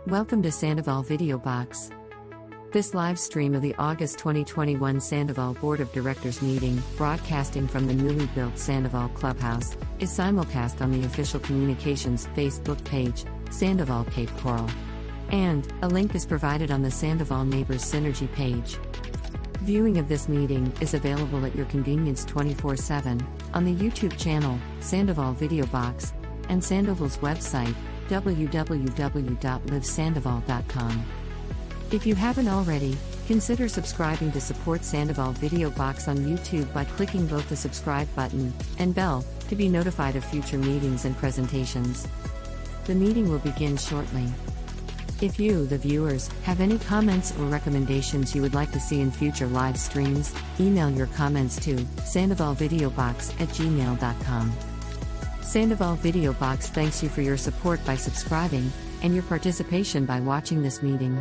Welcome to Sandoval Video Box. This live stream of the August 2021 Sandoval Board of Directors meeting, broadcasting from the newly built Sandoval Clubhouse, is simulcast on the official communications Facebook page, Sandoval Cape Coral. And a link is provided on the Sandoval Neighbors Synergy page. Viewing of this meeting is available at your convenience 24/7 on the YouTube channel, Sandoval Video Box, and Sandoval's website, www.livesandoval.com. If you haven't already, consider subscribing to support Sandoval Video Box on YouTube by clicking both the subscribe button and bell to be notified of future meetings and presentations. The meeting will begin shortly. If you, the viewers, have any comments or recommendations you would like to see in future live streams, email your comments to sandovalvideobox@gmail.com. Sandoval Video Box thanks you for your support by subscribing, and your participation by watching this meeting.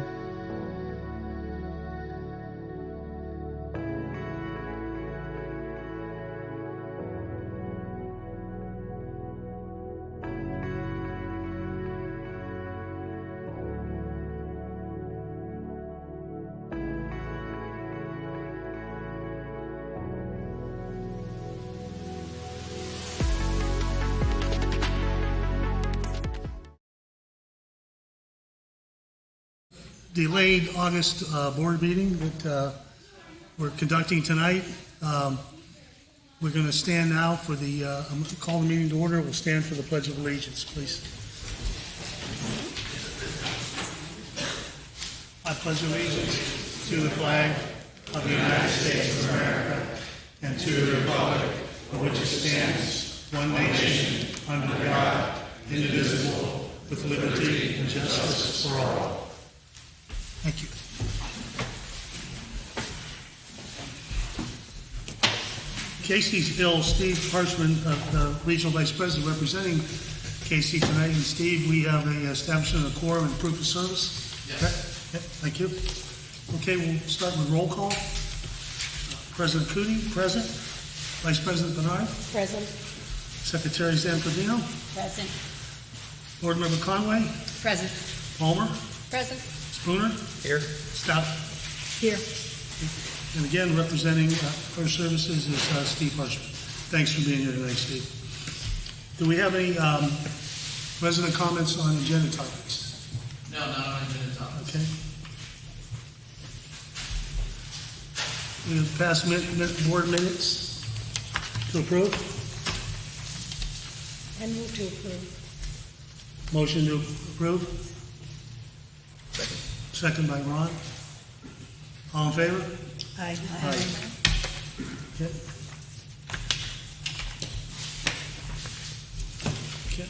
Delayed August board meeting that we're conducting tonight. We're going to stand now for the, I'm going to call the meeting to order. We'll stand for the Pledge of Allegiance, please. I pledge allegiance to the flag of the United States of America and to the republic for which it stands, one nation, under God, indivisible, with liberty and justice for all. Thank you. Casey's ill. Steve Harshman, the Regional Vice President, representing Casey tonight. And Steve, we have a establishment of quorum and proof of service. Yes. Okay. Yep. Thank you. Okay, we'll start with roll call. President Cooney, present. Vice President Bernard. Present. Secretary Zanfordino. Present. Board Member Conway. Present. Palmer. Present. Spooner? Here. Stout? Here. And again, representing First Services is Steve Harshman. Thanks for being here tonight, Steve. Do we have any resident comments on agenda topics? No, not on agenda topics. Okay. We have past board minutes to approve. I move to approve. Motion to approve. Second by Ron. All in favor? Aye. Aye. Okay. Okay.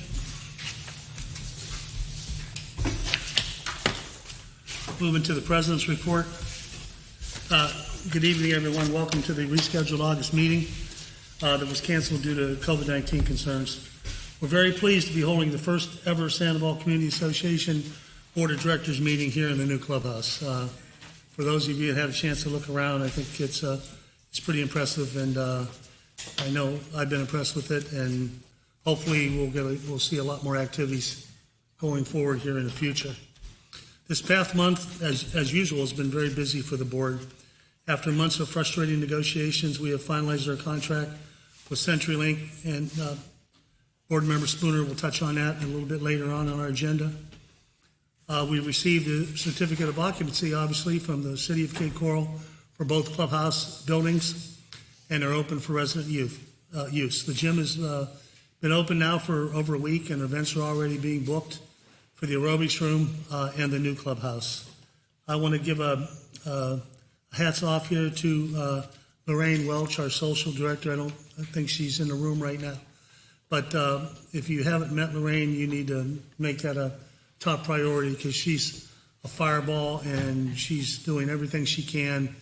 Moving to the President's report. Good evening, everyone. Welcome to the rescheduled August meeting that was canceled due to COVID-19 concerns. We're very pleased to be holding the first ever Sandoval Community Association Board of Directors meeting here in the new clubhouse. For those of you that had a chance to look around, I think it's pretty impressive, and I know I've been impressed with it, and hopefully we'll see a lot more activities going forward here in the future. This past month, as usual, has been very busy for the board. After months of frustrating negotiations, we have finalized our contract with CenturyLink, and Board Member Spooner will touch on that a little bit later on our agenda. We received a certificate of occupancy, obviously, from the City of Cape Coral for both clubhouse buildings, and are open for resident use. The gym has been open now for over a week, and events are already being booked for the aerobics room and the new clubhouse. I want to give a hats off here to Lorraine Welch, our social director. I think she's in the room right now. But if you haven't met Lorraine, you need to make that a top priority, because she's a fireball and she's doing everything she can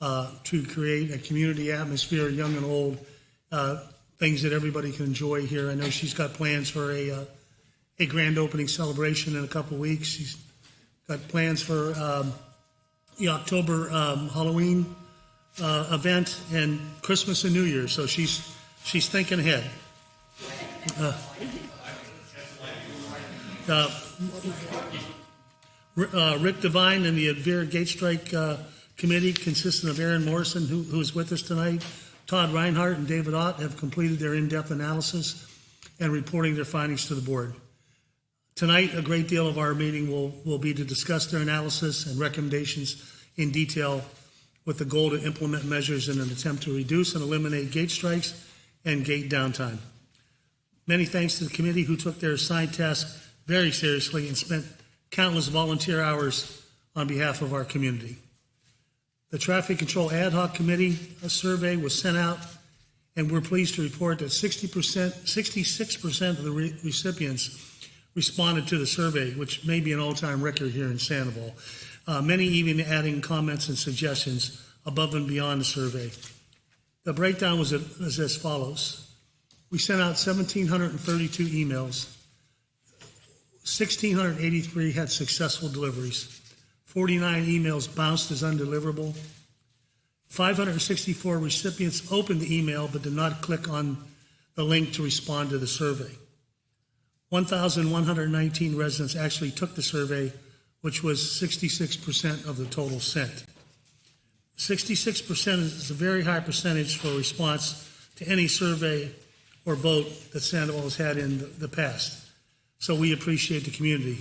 to create a community atmosphere, young and old, things that everybody can enjoy here. I know she's got plans for a grand opening celebration in a couple of weeks. She's got plans for the October Halloween event and Christmas and New Year. So she's thinking ahead. Rick Devine and the Envera Gate Strike Committee, consisting of Aaron Morrison, who is with us tonight, Todd Reinhardt and David Ott, have completed their in-depth analysis and reporting their findings to the board. Tonight, a great deal of our meeting will be to discuss their analysis and recommendations in detail with the goal to implement measures in an attempt to reduce and eliminate gate strikes and gate downtime. Many thanks to the committee who took their assigned task very seriously and spent countless volunteer hours on behalf of our community. The Traffic Control Ad Hoc Committee survey was sent out, and we're pleased to report that 66% of the recipients responded to the survey, which may be an all-time record here in Sandoval. Many even adding comments and suggestions above and beyond the survey. The breakdown was as follows. We sent out 1,732 emails. 1,683 had successful deliveries. 49 emails bounced as undeliverable. 564 recipients opened the email but did not click on the link to respond to the survey. 1,119 residents actually took the survey, which was 66% of the total sent. 66% is a very high percentage for a response to any survey or vote that Sandoval has had in the past. So we appreciate the community.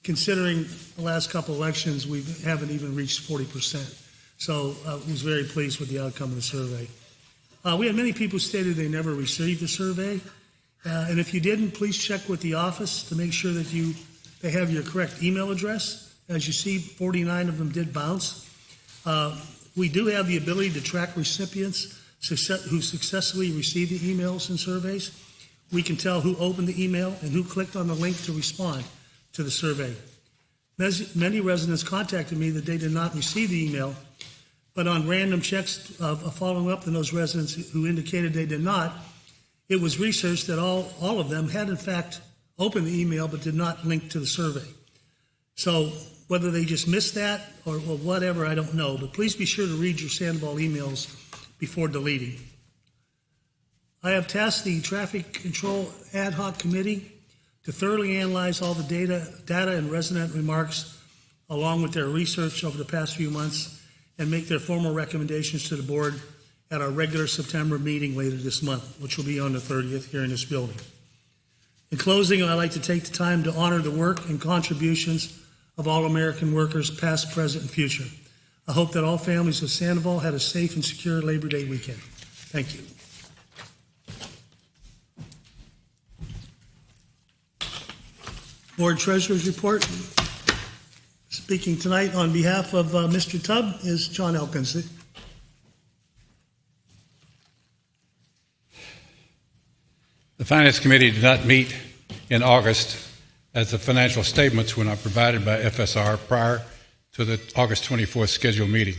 Considering the last couple elections, we haven't even reached 40%. So I was very pleased with the outcome of the survey. We had many people who stated they never received the survey. And if you didn't, please check with the office to make sure that they have your correct email address. As you see, 49 of them did bounce. We do have the ability to track recipients who successfully received the emails and surveys. We can tell who opened the email and who clicked on the link to respond to the survey. Many residents contacted me that they did not receive the email, but on random checks of following up on those residents who indicated they did not, it was researched that all of them had in fact opened the email but did not link to the survey. So whether they just missed that or whatever, I don't know, but please be sure to read your Sandoval emails before deleting. I have tasked the Traffic Control Ad Hoc Committee to thoroughly analyze all the data and resident remarks along with their research over the past few months and make their formal recommendations to the board at our regular September meeting later this month, which will be on the 30th here in this building. In closing, I'd like to take the time to honor the work and contributions of all American workers, past, present, and future. I hope that all families of Sandoval had a safe and secure Labor Day weekend. Thank you. Board Treasurer's Report. Speaking tonight on behalf of Mr. Tubb is John Elkins. The Finance Committee did not meet in August as the financial statements were not provided by FSR prior to the August 24th scheduled meeting.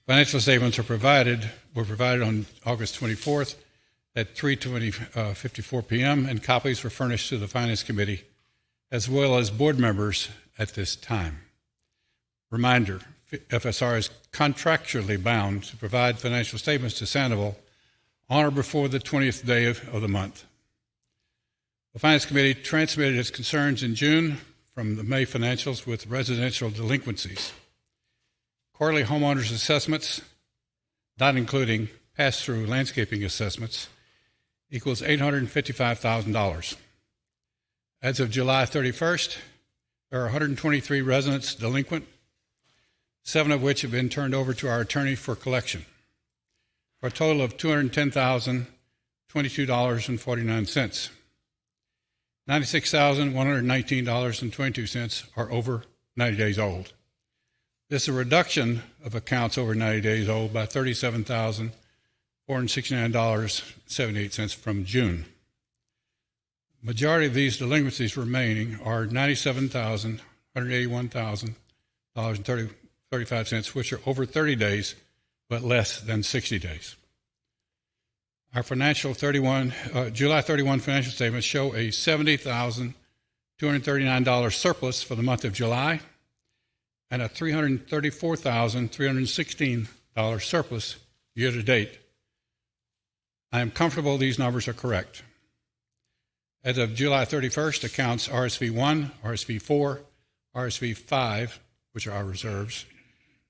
Financial statements were provided on August 24th at 3:54 p.m. and copies were furnished to the Finance Committee as well as board members at this time. Reminder, FSR is contractually bound to provide financial statements to Sandoval on or before the 20th day of the month. The Finance Committee transmitted its concerns in June from the May financials with residential delinquencies. Quarterly homeowners assessments, not including pass-through landscaping assessments, equals $855,000. As of July 31st, there are 123 residents delinquent, 7 of which have been turned over to our attorney for collection, for a total of $210,022.49. $96,119.22 are over 90 days old. This is a reduction of accounts over 90 days old by $37,469.78 from June. Majority of these delinquencies remaining are $97,181.35, which are over 30 days but less than 60 days. Our July 31 financial statements show a $70,239 surplus for the month of July and a $334,316 surplus year to date. I am comfortable these numbers are correct. As of July 31st, accounts RSV 1, RSV 4, RSV 5, which are our reserves,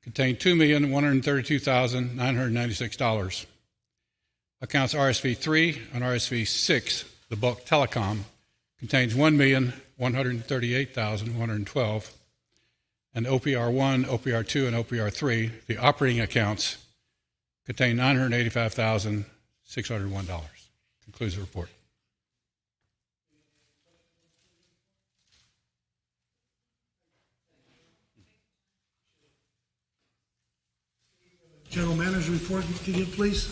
contain $2,132,996. Accounts RSV 3 and RSV 6, the bulk telecom, contains $1,138,112. And OPR 1, OPR 2, and OPR 3, the operating accounts, contain $985,601. Concludes the report. General Manager report, you can give, please.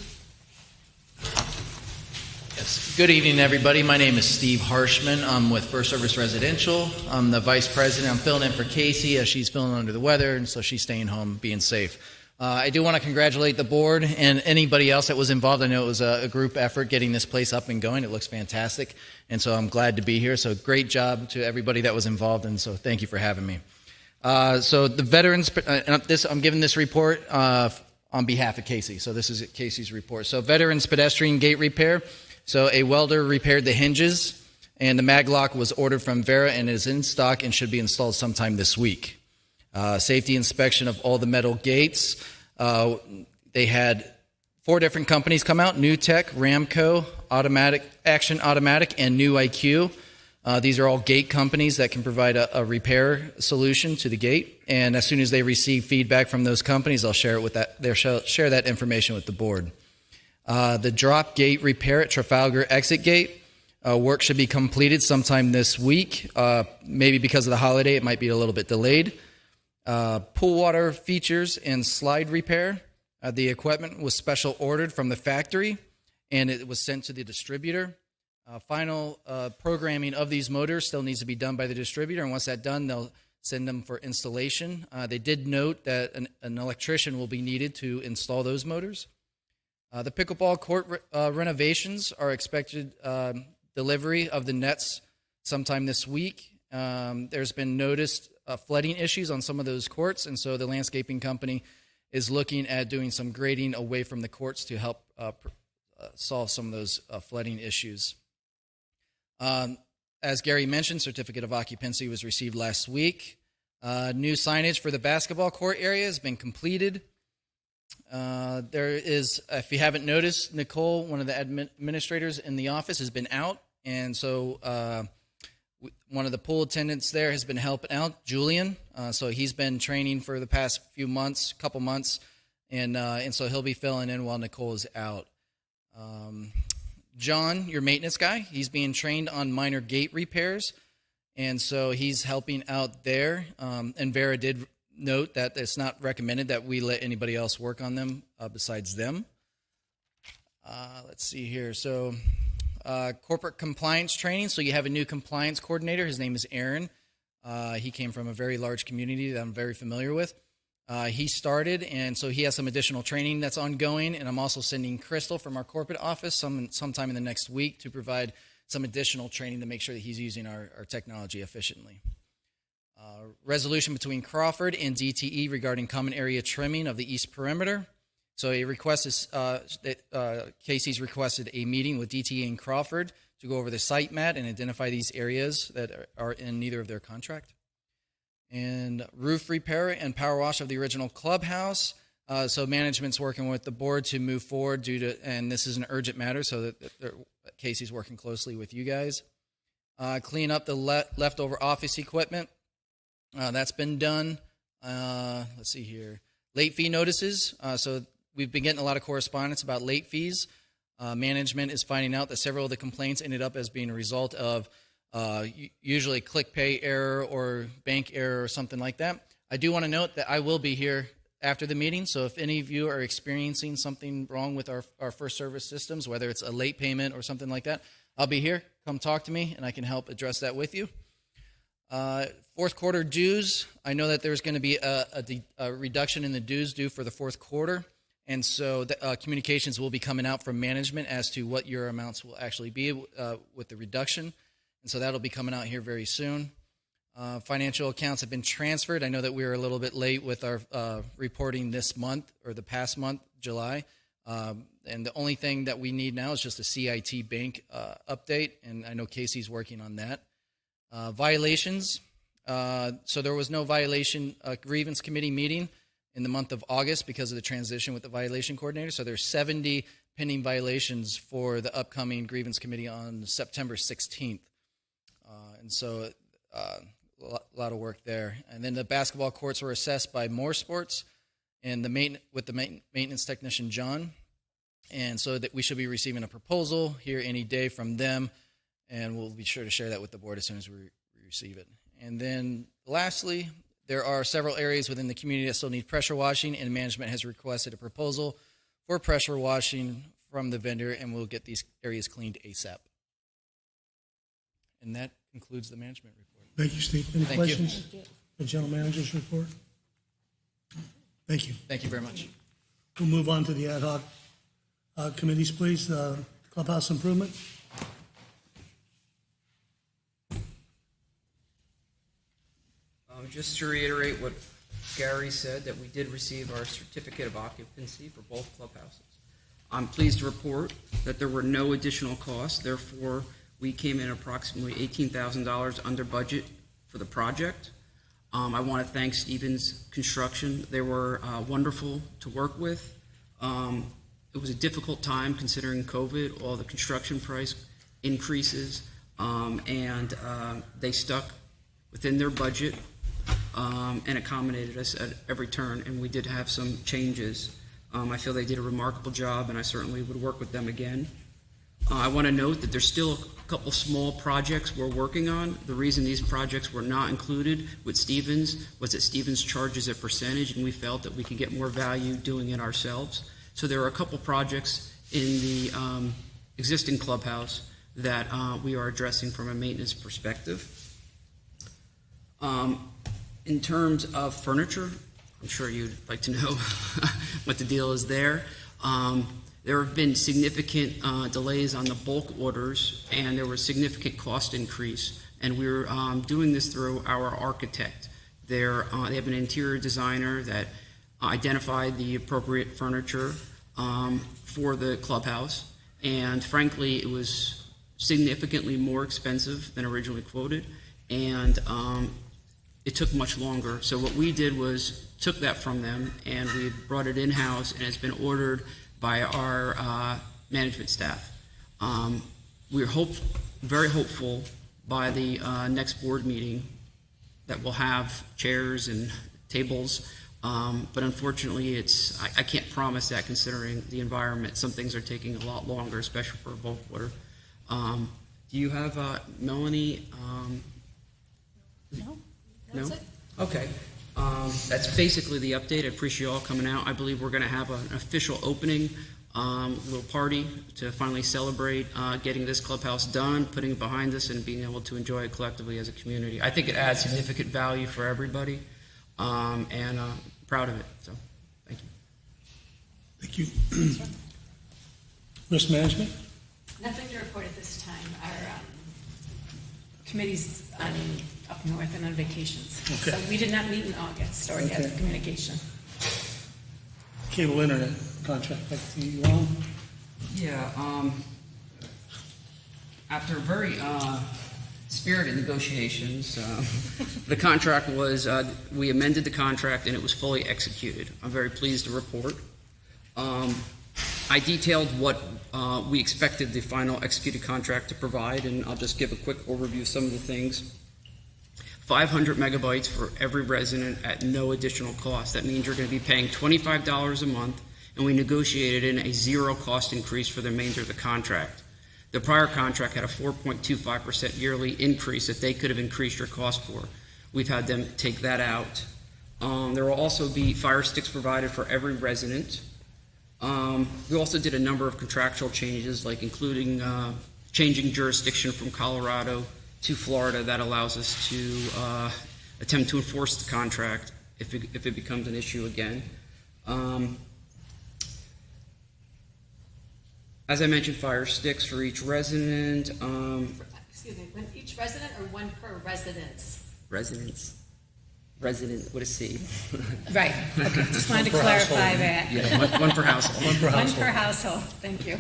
Yes. Good evening, everybody. My name is Steve Harshman. I'm with First Service Residential. I'm the Vice President. I'm filling in for Casey as she's feeling under the weather, and so she's staying home, being safe. I do want to congratulate the board and anybody else that was involved. I know it was a group effort getting this place up and going. It looks fantastic, and so I'm glad to be here. So great job to everybody that was involved, and so thank you for having me. So the veterans, I'm giving this report on behalf of Casey. So this is Casey's report. So veterans pedestrian gate repair. So a welder repaired the hinges, and the mag lock was ordered from Envera and is in stock and should be installed sometime this week. Safety inspection of all the metal gates. They had 4 different companies come out: New Tech, Ramco, Action Automatic, and New IQ. These are all gate companies that can provide a repair solution to the gate. And as soon as they receive feedback from those companies, they'll share that information with the board. The drop gate repair at Trafalgar exit gate. Work should be completed sometime this week. Maybe because of the holiday, it might be a little bit delayed. Pool water features and slide repair. The equipment was special ordered from the factory, and it was sent to the distributor. Final programming of these motors still needs to be done by the distributor, and once that's done, they'll send them for installation. They did note that an electrician will be needed to install those motors. The pickleball court renovations are expected delivery of the nets sometime this week. There's been noticed flooding issues on some of those courts, and so the landscaping company is looking at doing some grading away from the courts to help solve some of those flooding issues. As Gary mentioned, certificate of occupancy was received last week. New signage for the basketball court area has been completed. There is, if you haven't noticed, Nicole, one of the administrators in the office, has been out, and so one of the pool attendants there has been helping out, Julian. So he's been training for the past couple months, and so he'll be filling in while Nicole is out. John, your maintenance guy, he's being trained on minor gate repairs, and so he's helping out there. Envera did note that it's not recommended that we let anybody else work on them besides them. Let's see here. So corporate compliance training. So you have a new compliance coordinator. His name is Aaron. He came from a very large community that I'm very familiar with. He started, and so he has some additional training that's ongoing, and I'm also sending Crystal from our corporate office sometime in the next week to provide some additional training to make sure that he's using our technology efficiently. Resolution between Crawford and DTE regarding common area trimming of the east perimeter. So a request is Casey's requested a meeting with DTE and Crawford to go over the site map and identify these areas that are in neither of their contract. And roof repair and power wash of the original clubhouse. So management's working with the board to move forward and this is an urgent matter, so that Casey's working closely with you guys. Clean up the leftover office equipment. That's been done. Let's see here. Late fee notices. So we've been getting a lot of correspondence about late fees. Management is finding out that several of the complaints ended up as being a result of usually click pay error or bank error or something like that. I do want to note that I will be here after the meeting, so if any of you are experiencing something wrong with our first service systems, whether it's a late payment or something like that, I'll be here. Come talk to me, and I can help address that with you. Fourth quarter dues. I know that there's going to be a reduction in the dues due for the fourth quarter, and so the, communications will be coming out from management as to what your amounts will actually be with the reduction. And so that'll be coming out here very soon. Financial accounts have been transferred. I know that we were a little bit late with our reporting this month or the past month, July. And the only thing that we need now is just a CIT bank update, and I know Casey's working on that. Violations. So there was no violation grievance committee meeting in the month of August because of the transition with the violation coordinator. So there's 70 pending violations for the upcoming grievance committee on September 16th. And so a lot of work there. And then the basketball courts were assessed by More Sports and with the maintenance technician, John. And so that we should be receiving a proposal here any day from them, and we'll be sure to share that with the board as soon as we receive it. And then lastly, there are several areas within the community that still need pressure washing, and management has requested a proposal for pressure washing from the vendor, and we'll get these areas cleaned ASAP. And that concludes the management report. Thank you, Steve. Any Thank questions? you. The general manager's report? Thank you. Thank you very much. We'll move on to the ad hoc committees, please. Clubhouse improvement. Just to reiterate what Gary said, that we did receive our certificate of occupancy for both clubhouses. I'm pleased to report that there were no additional costs. Therefore, we came in approximately $18,000 under budget for the project. I want to thank Stevens Construction. They were wonderful to work with. It was a difficult time considering COVID, all the construction price increases, and they stuck within their budget and accommodated us at every turn, and we did have some changes. I feel they did a remarkable job, and I certainly would work with them again. I want to note that there's still a couple small projects we're working on. The reason these projects were not included with Stevens was that Stevens charges a percentage, and we felt that we could get more value doing it ourselves. So there are a couple projects in the existing clubhouse that we are addressing from a maintenance perspective. In terms of furniture, I'm sure you'd like to know what the deal is there. There have been significant delays on the bulk orders, and there was significant cost increase. And we're doing this through our architect. They have an interior designer that identified the appropriate furniture for the clubhouse. And frankly, it was significantly more expensive than originally quoted. And it took much longer. So what we did was took that from them, and we brought it in-house, and it's been ordered by our management staff. We're very hopeful by the next board meeting that we'll have chairs and tables, but unfortunately I can't promise that considering the environment. Some things are taking a lot longer, especially for bulk order. Do you have Melanie? No. No? That's it. Okay. That's basically the update. I appreciate you all coming out. I believe we're going to have an official opening little party to finally celebrate getting this clubhouse done, putting it behind us, and being able to enjoy it collectively as a community. I think it adds significant value for everybody, and proud of it. So, thank you. Thank you. Risk management? Nothing to report at this time. Our committee's up north and on vacations. Okay. So we did not meet in August or get Okay. communication. Cable internet contract, back to you, Ron. Yeah, after very spirited negotiations, the contract was, we amended the contract and it was fully executed. I'm very pleased to report. I detailed what we expected the final executed contract to provide, and I'll just give a quick overview of some of the things. 500 megabytes for every resident at no additional cost. That means you're going to be paying $25 a month, and we negotiated in a zero cost increase for the remainder of the contract. The prior contract had a 4.25% yearly increase that they could have increased your cost for. We've had them take that out. There will also be Fire Sticks provided for every resident. We also did a number of contractual changes, like including changing jurisdiction from Colorado to Florida. That allows us to attempt to enforce the contract if it becomes an issue again. As I mentioned, Fire Sticks for each resident. Excuse me, one each resident or one per residence? Residents. Resident with a C. Right. Okay. Just wanted to clarify that. Yeah, one per household. One per household. Thank you.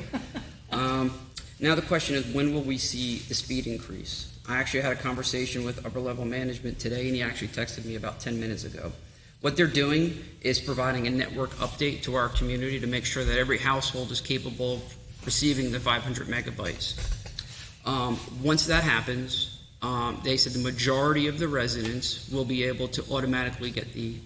Now the question is, when will we see the speed increase? I actually had a conversation with upper level management today, and he actually texted me about 10 minutes ago. What they're doing is providing a network update to our community to make sure that every household is capable of receiving the 500 megabytes. Once that happens, they said the majority of the residents will be able to automatically get the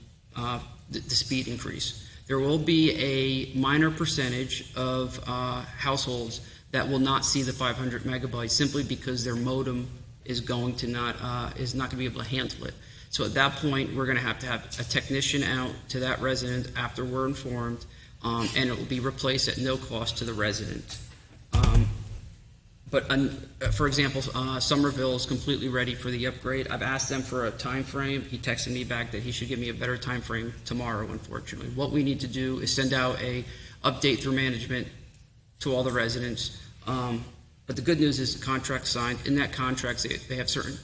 speed increase. There will be a minor percentage of households that will not see the 500 megabytes simply because their modem is going to not going to be able to handle it. So at that point, we're going to have a technician out to that resident after we're informed, and it will be replaced at no cost to the resident. But for example, Somerville is completely ready for the upgrade. I've asked them for a time frame. He texted me back that he should give me a better time frame tomorrow, unfortunately. What we need to do is send out a update through management to all the residents. But the good news is the contract signed. In that contract, they have certain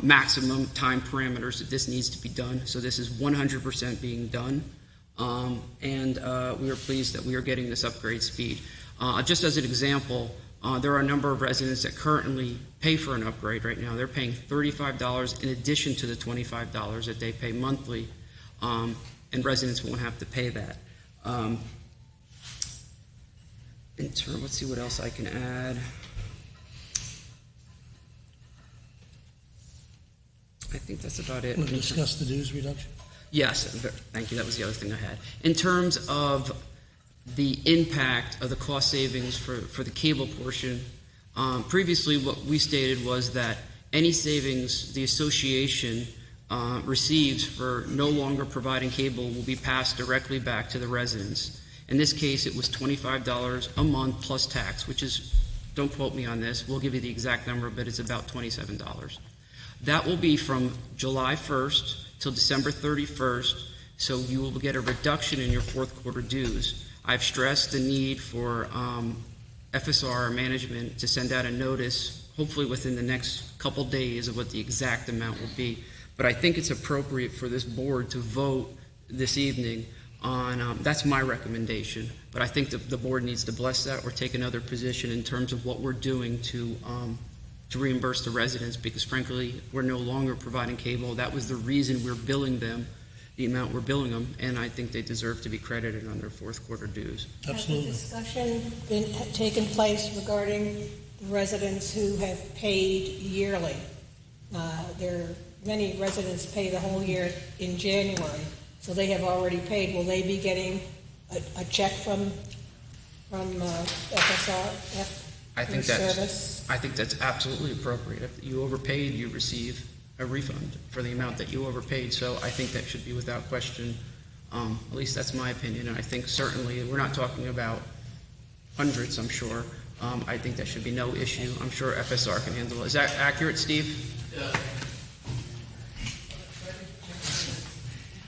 maximum time parameters that this needs to be done. So this is 100% being done. And we are pleased that we are getting this upgrade speed. Just as an example, there are a number of residents that currently pay for an upgrade right now. They're paying $35 in addition to the $25 that they pay monthly, and residents won't have to pay that. Let's see what else I can add. I think that's about it. We'll discuss the dues reduction. Yes, thank you. That was the other thing I had. In terms of the impact of the cost savings for the cable portion, previously what we stated was that any savings the association receives for no longer providing cable will be passed directly back to the residents. In this case, it was $25 a month plus tax, which is, don't quote me on this, we'll give you the exact number, but it's about $27. That will be from July 1st till December 31st, so you will get a reduction in your fourth quarter dues. I've stressed the need for FSR management to send out a notice, hopefully within the next couple days, of what the exact amount will be. But I think it's appropriate for this board to vote this evening on, that's my recommendation, but I think the board needs to bless that or take another position in terms of what we're doing to reimburse the residents, because frankly, we're no longer providing cable. That was the reason we're billing them the amount we're billing them, and I think they deserve to be credited on their fourth quarter dues. Absolutely. Has a discussion taken place regarding the residents who have paid yearly? Many residents pay the whole year in January, so they have already paid. Will they be getting a check from FSR? I think that's absolutely appropriate. If you overpaid, you receive a refund for the amount that you overpaid. So I think that should be without question. At least that's my opinion. And I think certainly we're not talking about hundreds, I'm sure. I think that should be no issue. I'm sure FSR can handle it. Is that accurate, Steve?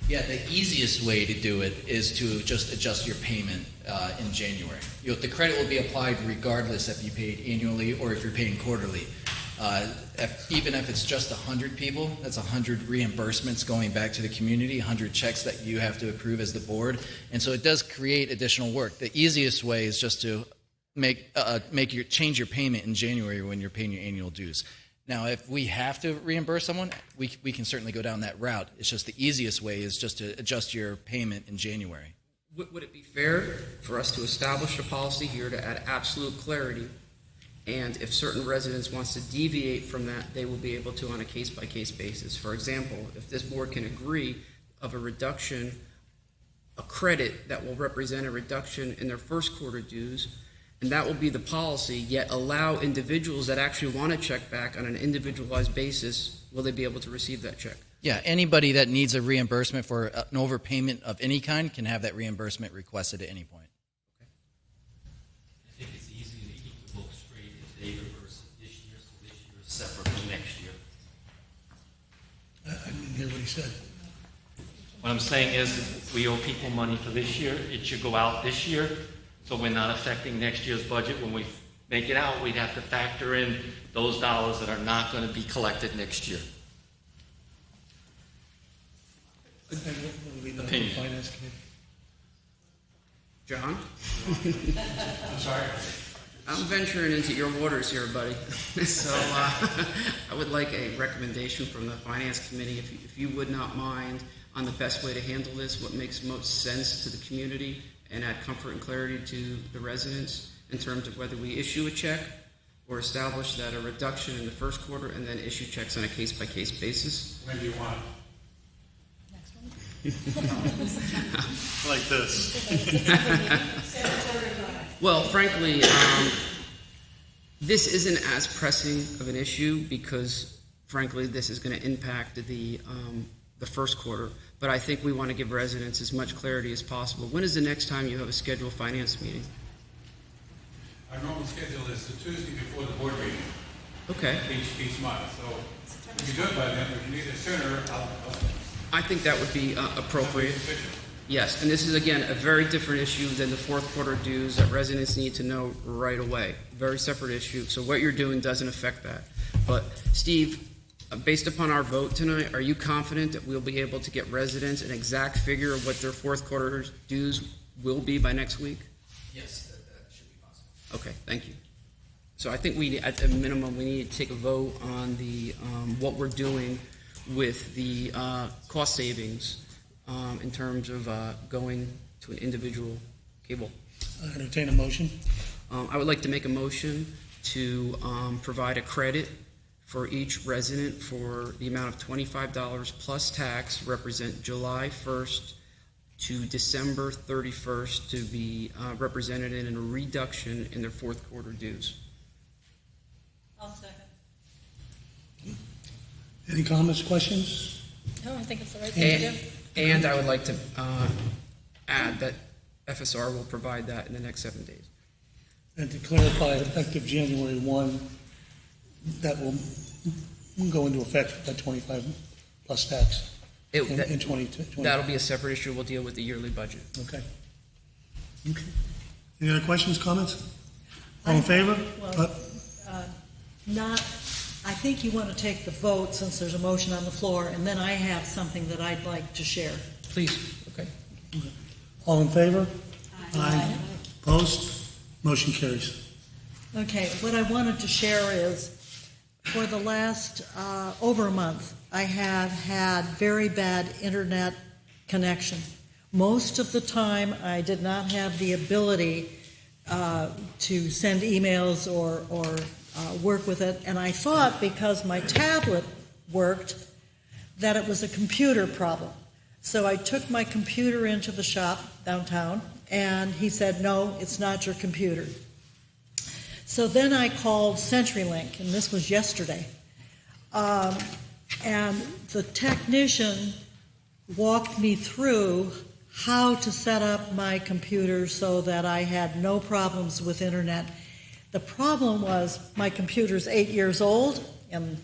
Yeah, the easiest way to do it is to just adjust your payment in January. The credit will be applied regardless if you paid annually or if you're paying quarterly. Even if it's just 100 people, that's 100 reimbursements going back to the community, 100 checks that you have to approve as the board, and so it does create additional work. The easiest way is just to change your payment in January when you're paying your annual dues. Now, if we have to reimburse someone, we can certainly go down that route. It's just the easiest way is just to adjust your payment in January. Would it be fair for us to establish a policy here to add absolute clarity? And if certain residents wants to deviate from that, they will be able to on a case-by-case basis. For example, if this board can agree of a reduction, a credit that will represent a reduction in their first quarter dues, and that will be the policy, yet allow individuals that actually want to check back on an individualized basis, will they be able to receive that check? Yeah, anybody that needs a reimbursement for an overpayment of any kind can have that reimbursement requested at any point. I think it's easy to keep the book straight if they reverse it this year, so this year is separate from next year. I didn't hear what he said. What I'm saying is, if we owe people money for this year, it should go out this year, so we're not affecting next year's budget. When we make it out, we'd have to factor in those dollars that are not going to be collected next year. Opinion. Finance committee. John? I'm sorry. I'm venturing into your waters here, buddy. So I would like a recommendation from the Finance Committee, if you would not mind, on the best way to handle this, what makes most sense to the community and add comfort and clarity to the residents in terms of whether we issue a check or establish that a reduction in the first quarter and then issue checks on a case-by-case basis. When do you want it? Like this. Well, frankly, this isn't as pressing of an issue because, frankly, this is going to impact the first quarter. But I think we want to give residents as much clarity as possible. When is the next time you have a scheduled finance meeting? Our normal schedule is the Tuesday before the board meeting. Okay. Each month. So if you do it by then, if you need it sooner, I think that would be appropriate. Yes, and this is, again, a very different issue than the fourth quarter dues that residents need to know right away. Very separate issue. So what you're doing doesn't affect that. But, Steve, based upon our vote tonight, are you confident that we'll be able to get residents an exact figure of what their fourth quarter dues will be by next week? Yes, that should be possible. Okay, thank you. So I think at a minimum, we need to take a vote on the what we're doing with the cost savings in terms of going to an individual cable. I entertain a motion. I would like to make a motion to provide a credit for each resident for the amount of $25 plus tax, represent July 1st to December 31st to be represented in a reduction in their fourth quarter dues. I'll second. Any comments, questions? No, I think it's the right thing to do. And I would like to add that FSR will provide that in the next 7 days. And to clarify, effective January 1, that will go into effect at 25 plus tax in 2020. That'll be a separate issue. We'll deal with the yearly budget. Okay. Any other questions, comments? All in favor? I think you want to take the vote since there's a motion on the floor, and then I have something that I'd like to share. Please. Okay. All in favor? Aye. Opposed? Motion carries. Okay, what I wanted to share is, for the last over a month, I have had very bad internet connection. Most of the time, I did not have the ability to send emails or work with it, and I thought because my tablet worked that it was a computer problem. So I took my computer into the shop downtown, and he said, no, it's not your computer. So then I called CenturyLink, and this was yesterday, and the technician walked me through how to set up my computer so that I had no problems with internet. The problem was my computer's 8 years old, and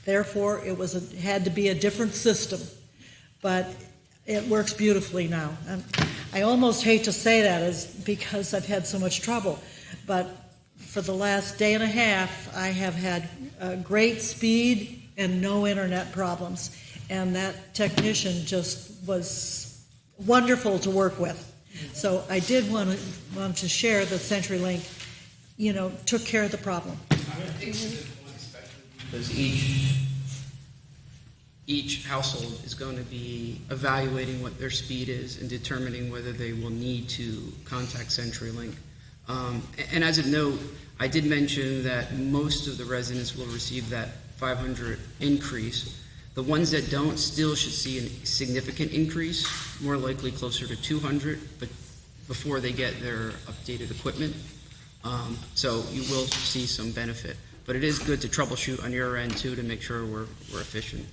therefore it had to be a different system. But it works beautifully now. And I almost hate to say that is because I've had so much trouble. But for the last day and a half, I have had great speed and no internet problems. And that technician just was wonderful to work with. So I did want to share that CenturyLink, took care of the problem. Because each household is going to be evaluating what their speed is and determining whether they will need to contact CenturyLink. And as a note, I did mention that most of the residents will receive that $500 increase. The ones that don't still should see a significant increase, more likely closer to $200, but before they get their updated equipment. So you will see some benefit. But it is good to troubleshoot on your end, too, to make sure we're efficient.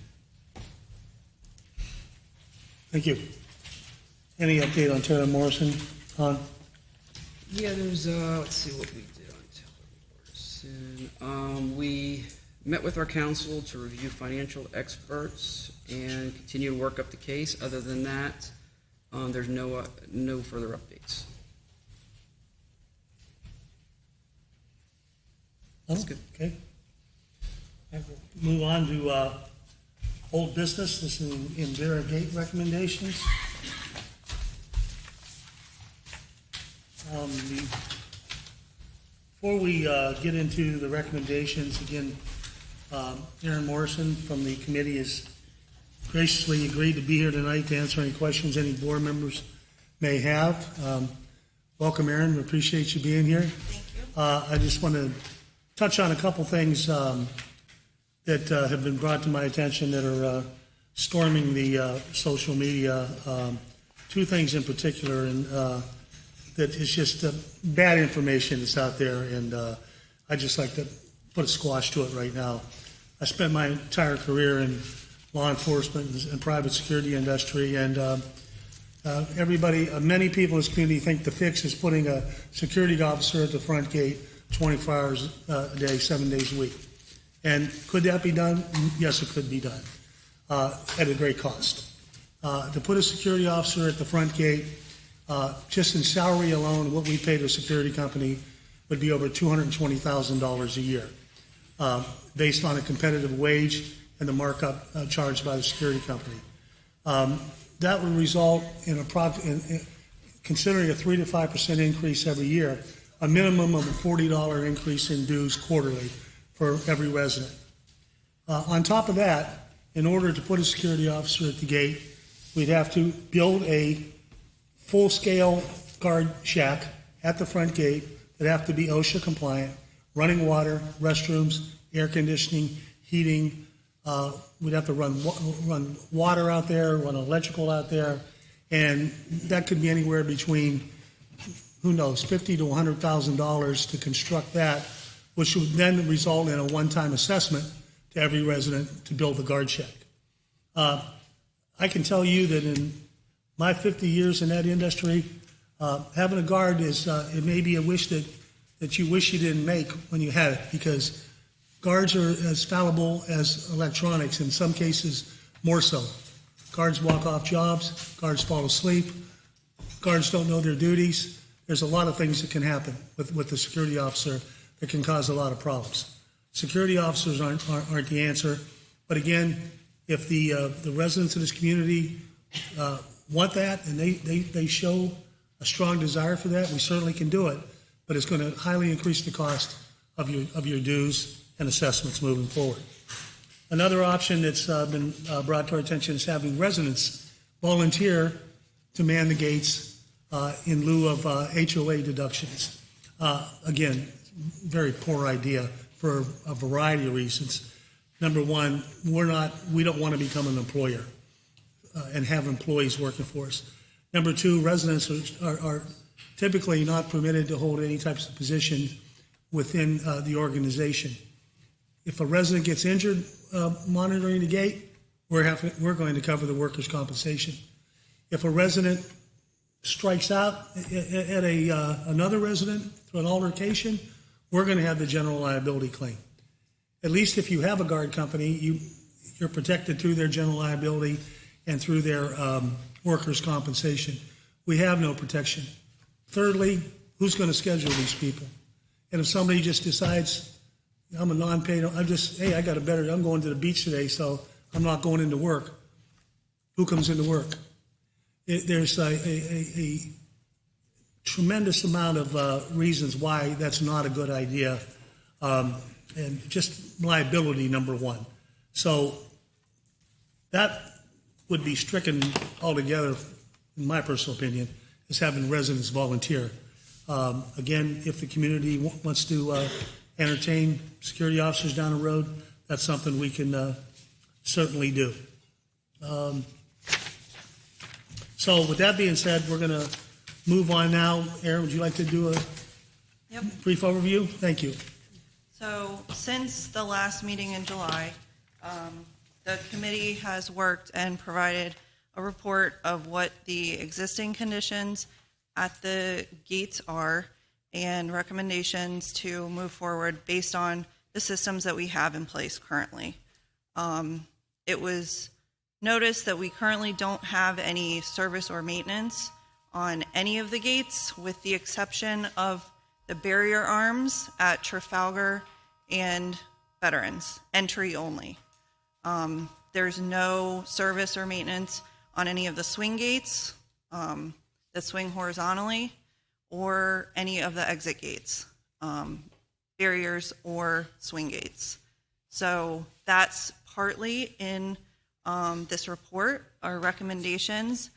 Thank you. Any update on Taylor Morrison, Hon? Yeah, there's, let's see what we did on Taylor Morrison. We met with our council to review financial experts and continue to work up the case. Other than that, there's no further updates. That's good. Okay. Move on to old business. This is Envera gate recommendations. Before we get into the recommendations, again, Aaron Morrison from the committee has graciously agreed to be here tonight to answer any questions any board members may have. Welcome, Aaron. We appreciate you being here. Thank you. I just want to touch on a couple things that have been brought to my attention that are storming the social media. Two things in particular, and that is just bad information that's out there, and I'd just like to put a squash to it right now. I spent my entire career in law enforcement and private security industry, and many people in this community think the fix is putting a security officer at the front gate 24 hours a day, 7 days a week. And could that be done? Yes, it could be done at a great cost. To put a security officer at the front gate, just in salary alone, what we pay to a security company would be over $220,000 a year, based on a competitive wage and the markup charged by the security company. That would result in considering a 3 to 5% increase every year, a minimum of a $40 increase in dues quarterly for every resident. On top of that, in order to put a security officer at the gate, we'd have to build a full-scale guard shack at the front gate that have to be OSHA compliant, running water, restrooms, air conditioning, heating. We'd have to run water out there, run electrical out there, and that could be anywhere between, who knows, $50,000 to $100,000 to construct that, which would then result in a one-time assessment to every resident to build the guard shack. I can tell you that in my 50 years in that industry, having a guard is, it may be a wish that you wish you didn't make when you had it, because guards are as fallible as electronics, in some cases more so. Guards walk off jobs, guards fall asleep, guards don't know their duties. There's a lot of things that can happen with the security officer that can cause a lot of problems. Security officers aren't the answer, but again, if the residents of this community want that and they show a strong desire for that, we certainly can do it, but it's going to highly increase the cost of your dues and assessments moving forward. Another option that's been brought to our attention is having residents volunteer to man the gates in lieu of HOA deductions. Again, very poor idea for a variety of reasons. Number one, we don't want to become an employer and have employees working for us. Number two, residents are typically not permitted to hold any types of position within the organization. If a resident gets injured monitoring the gate, we're going to cover the workers' compensation. If a resident strikes out at another resident through an altercation, we're going to have the general liability claim. At least if you have a guard company, you're protected through their general liability and through their workers' compensation. We have no protection. Thirdly, who's going to schedule these people? And if somebody just decides, I'm a non-paid, I'm going to the beach today, so I'm not going into work. Who comes into work? There's a tremendous amount of reasons why that's not a good idea, and just liability, number one. So that would be stricken altogether, in my personal opinion, is having residents volunteer. Again, if the community wants to entertain security officers down the road, that's something we can certainly do. So with that being said, we're going to move on now. Aaron, would you like to do a brief overview? Thank you. So since the last meeting in July, the committee has worked and provided a report of what the existing conditions at the gates are and recommendations to move forward based on the systems that we have in place currently. It was noticed that we currently don't have any service or maintenance on any of the gates, with the exception of the barrier arms at Trafalgar and Veterans, entry only. There's no service or maintenance on any of the swing gates that swing horizontally, or any of the exit gates. barriers or swing gates. So that's partly in this report, our recommendations.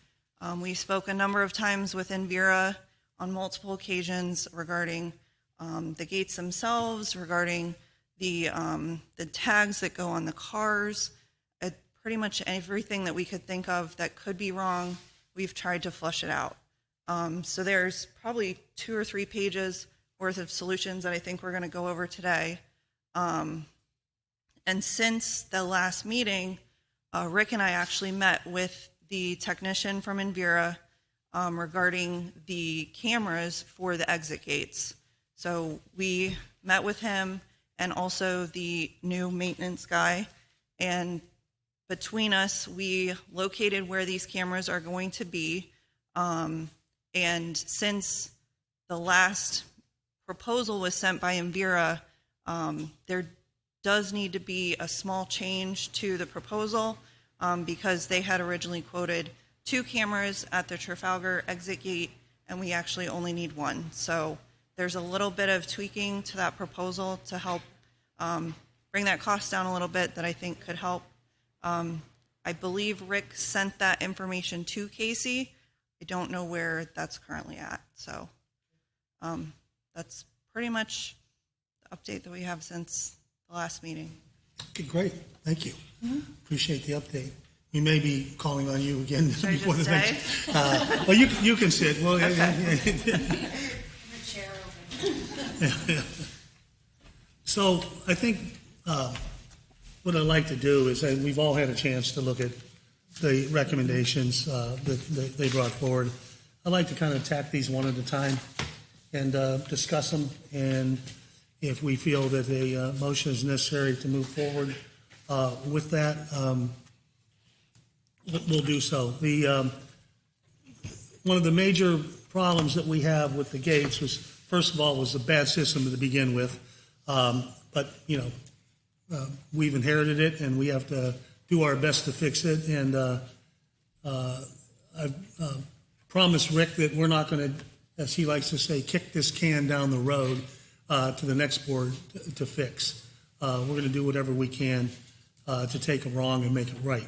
We spoke a number of times with Envera on multiple occasions regarding the gates themselves, regarding the tags that go on the cars, pretty much everything that we could think of that could be wrong, we've tried to flush it out. So there's probably 2 or 3 pages worth of solutions that I think we're going to go over today. And since the last meeting, Rick and I actually met with the technician from Envera regarding the cameras for the exit gates. So we met with him and also the new maintenance guy, and between us, we located where these cameras are going to be. And since the last proposal was sent by Envera, there does need to be a small change to the proposal because they had originally quoted 2 cameras at the Trafalgar exit gate, and we actually only need 1. So there's a little bit of tweaking to that proposal to help bring that cost down a little bit that I think could help. I believe Rick sent that information to Casey. I don't know where that's currently at. So that's pretty much the update that we have since the last meeting. Okay, great. Thank you. Appreciate the update. We may be calling on you again Should before I just the next. Well, you can sit. Well, Okay. So I think what I'd like to do is we've all had a chance to look at the recommendations that they brought forward. I'd like to kind of attack these one at a time and discuss them. And if we feel that a motion is necessary to move forward with that, we'll do so. One of the major problems that we have with the gates was, first of all, was a bad system to begin with. But, we've inherited it, and we have to do our best to fix it. And I've promised Rick that we're not going to, as he likes to say, kick this can down the road to the next board to fix. We're going to do whatever we can to take it wrong and make it right.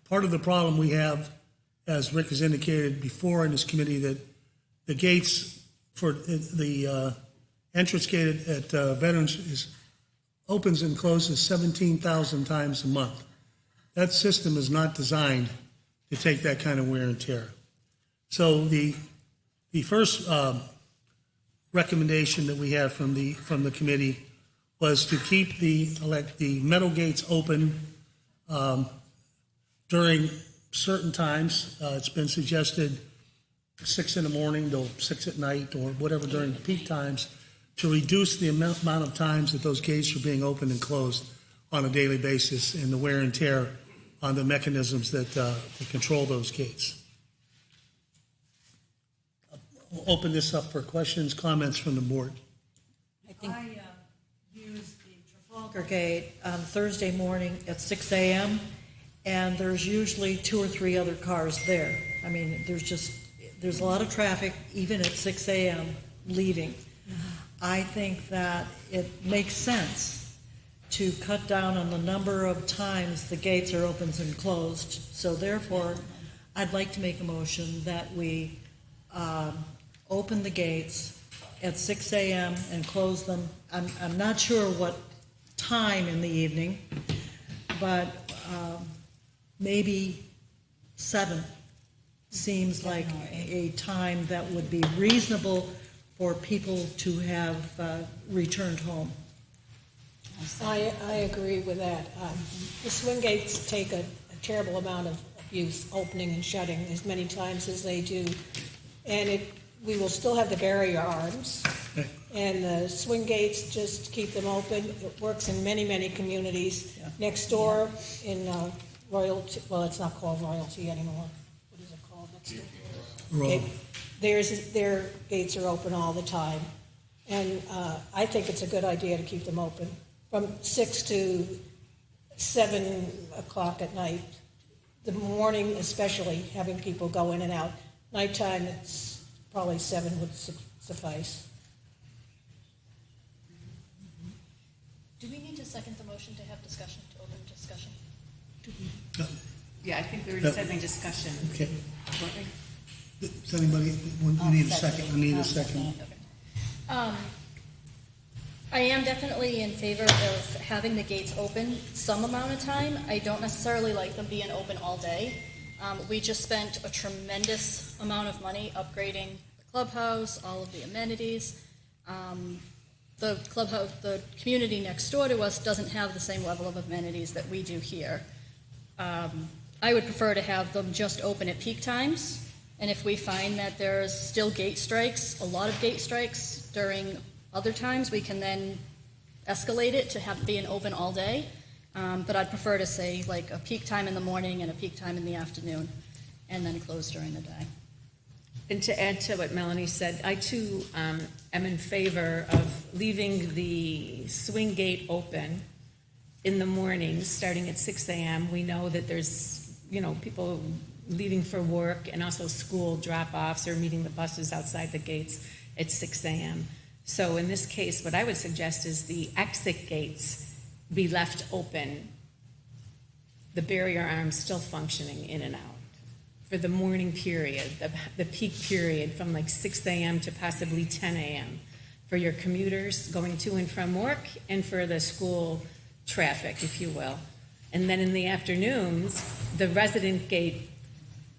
Part of the problem we have, as Rick has indicated before in this committee, that the gates for the entrance gate at Veterans opens and closes 17,000 times a month. That system is not designed to take that kind of wear and tear. So the first recommendation that we had from the committee was to keep the metal gates open during certain times. It's been suggested 6 in the morning till 6 at night, or whatever during the peak times, to reduce the amount of times that those gates are being opened and closed on a daily basis and the wear and tear on the mechanisms that control those gates. We'll open this up for questions, comments from the board. I use the Trafalgar Gate on Thursday morning at 6 a.m., and there's usually 2 or 3 other cars there. I mean, there's a lot of traffic, even at 6 a.m., leaving. I think that it makes sense to cut down on the number of times the gates are opened and closed. So therefore, I'd like to make a motion that we open the gates at 6 a.m. and close them. I'm not sure what time in the evening, but maybe 7 seems like a time that would be reasonable for people to have returned home. I agree with that. The swing gates take a terrible amount of abuse, opening and shutting as many times as they do. And we will still have the barrier arms. And the swing gates, just keep them open. It works in many, many communities. Yeah. Next door in Royalty, well, it's not called Royalty anymore. What is it called next door? Okay. Their gates are open all the time. And I think it's a good idea to keep them open from 6 to 7 o'clock at night. The morning especially, having people go in and out. Nighttime, it's probably 7 would suffice. Do we need to second the motion to have discussion, to open discussion? Yeah, I think we were just having discussion. Okay. Weren't we? Does anybody, we need a second, I need a second. I am definitely in favor of having the gates open some amount of time. I don't necessarily like them being open all day. We just spent a tremendous amount of money upgrading the clubhouse, all of the amenities. The clubhouse, the community next door to us doesn't have the same level of amenities that we do here. I would prefer to have them just open at peak times, and if we find that there's still gate strikes, a lot of gate strikes during other times, we can then escalate it to have being open all day. But I'd prefer to say like a peak time in the morning and a peak time in the afternoon, and then close during the day. And to add to what Melanie said, I too am in favor of leaving the swing gate open in the mornings, starting at 6 a.m. We know that there's, people leaving for work and also school drop-offs or meeting the buses outside the gates at 6 a.m. So in this case, what I would suggest is the exit gates be left open, the barrier arms still functioning in and out for the morning period, the peak period from like 6 a.m. to possibly 10 a.m. for your commuters going to and from work and for the school traffic, if you will. And then in the afternoons, the resident gate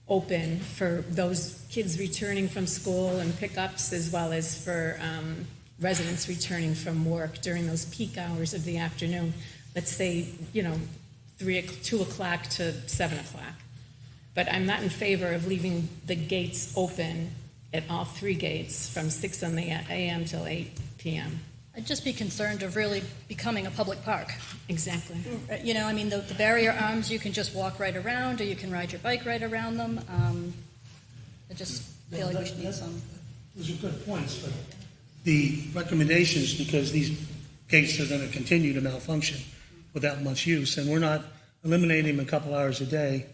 open for those kids returning from school and pickups, as well as for residents returning from work during those peak hours of the afternoon. Let's say, 2 o'clock to 7 o'clock. But I'm not in favor of leaving the gates open at all 3 gates from 6 a.m. till 8 p.m. I'd just be concerned of really becoming a public park. Exactly. The barrier arms, you can just walk right around, or you can ride your bike right around them. I just feel like we should need some. Those are good points, but the recommendations, because these gates are going to continue to malfunction without much use, and we're not eliminating them a couple hours a day,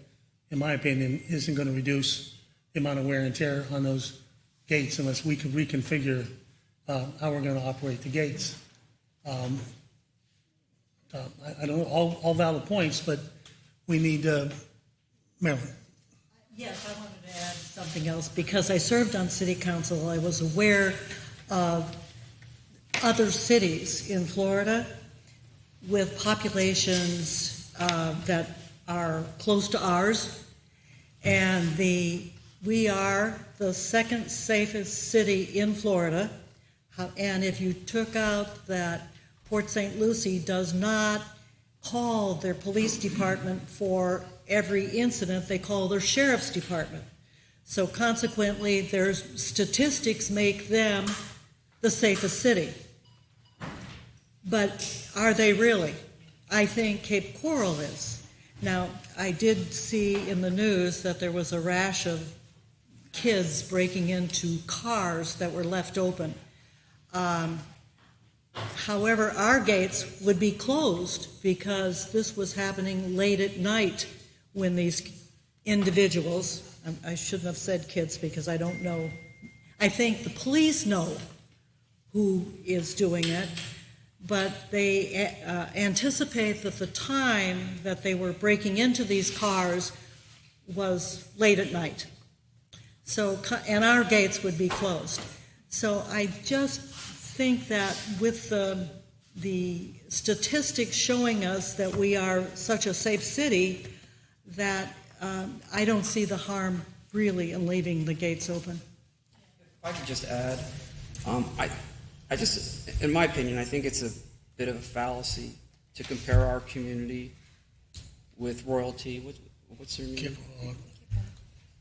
in my opinion, isn't going to reduce the amount of wear and tear on those gates unless we can reconfigure how we're going to operate the gates. I don't know, all valid points, but we need, Marilyn. Yes, I wanted to add something else. Because I served on city council, I was aware of other cities in Florida with populations that are close to ours, and we are the second safest city in Florida. And if you took out that Port St. Lucie does not call their police department for every incident, they call their sheriff's department. So consequently, their statistics make them the safest city. But are they really? I think Cape Coral is. Now, I did see in the news that there was a rash of kids breaking into cars that were left open. However, our gates would be closed because this was happening late at night when these individuals, I shouldn't have said kids because I don't know, I think the police know who is doing it, but they anticipate that the time that they were breaking into these cars was late at night. So, and our gates would be closed. So I just think that with the statistics showing us that we are such a safe city, that I don't see the harm really in leaving the gates open. If I could just add, I just, in my opinion, I think it's a bit of a fallacy to compare our community with royalty. What's their name?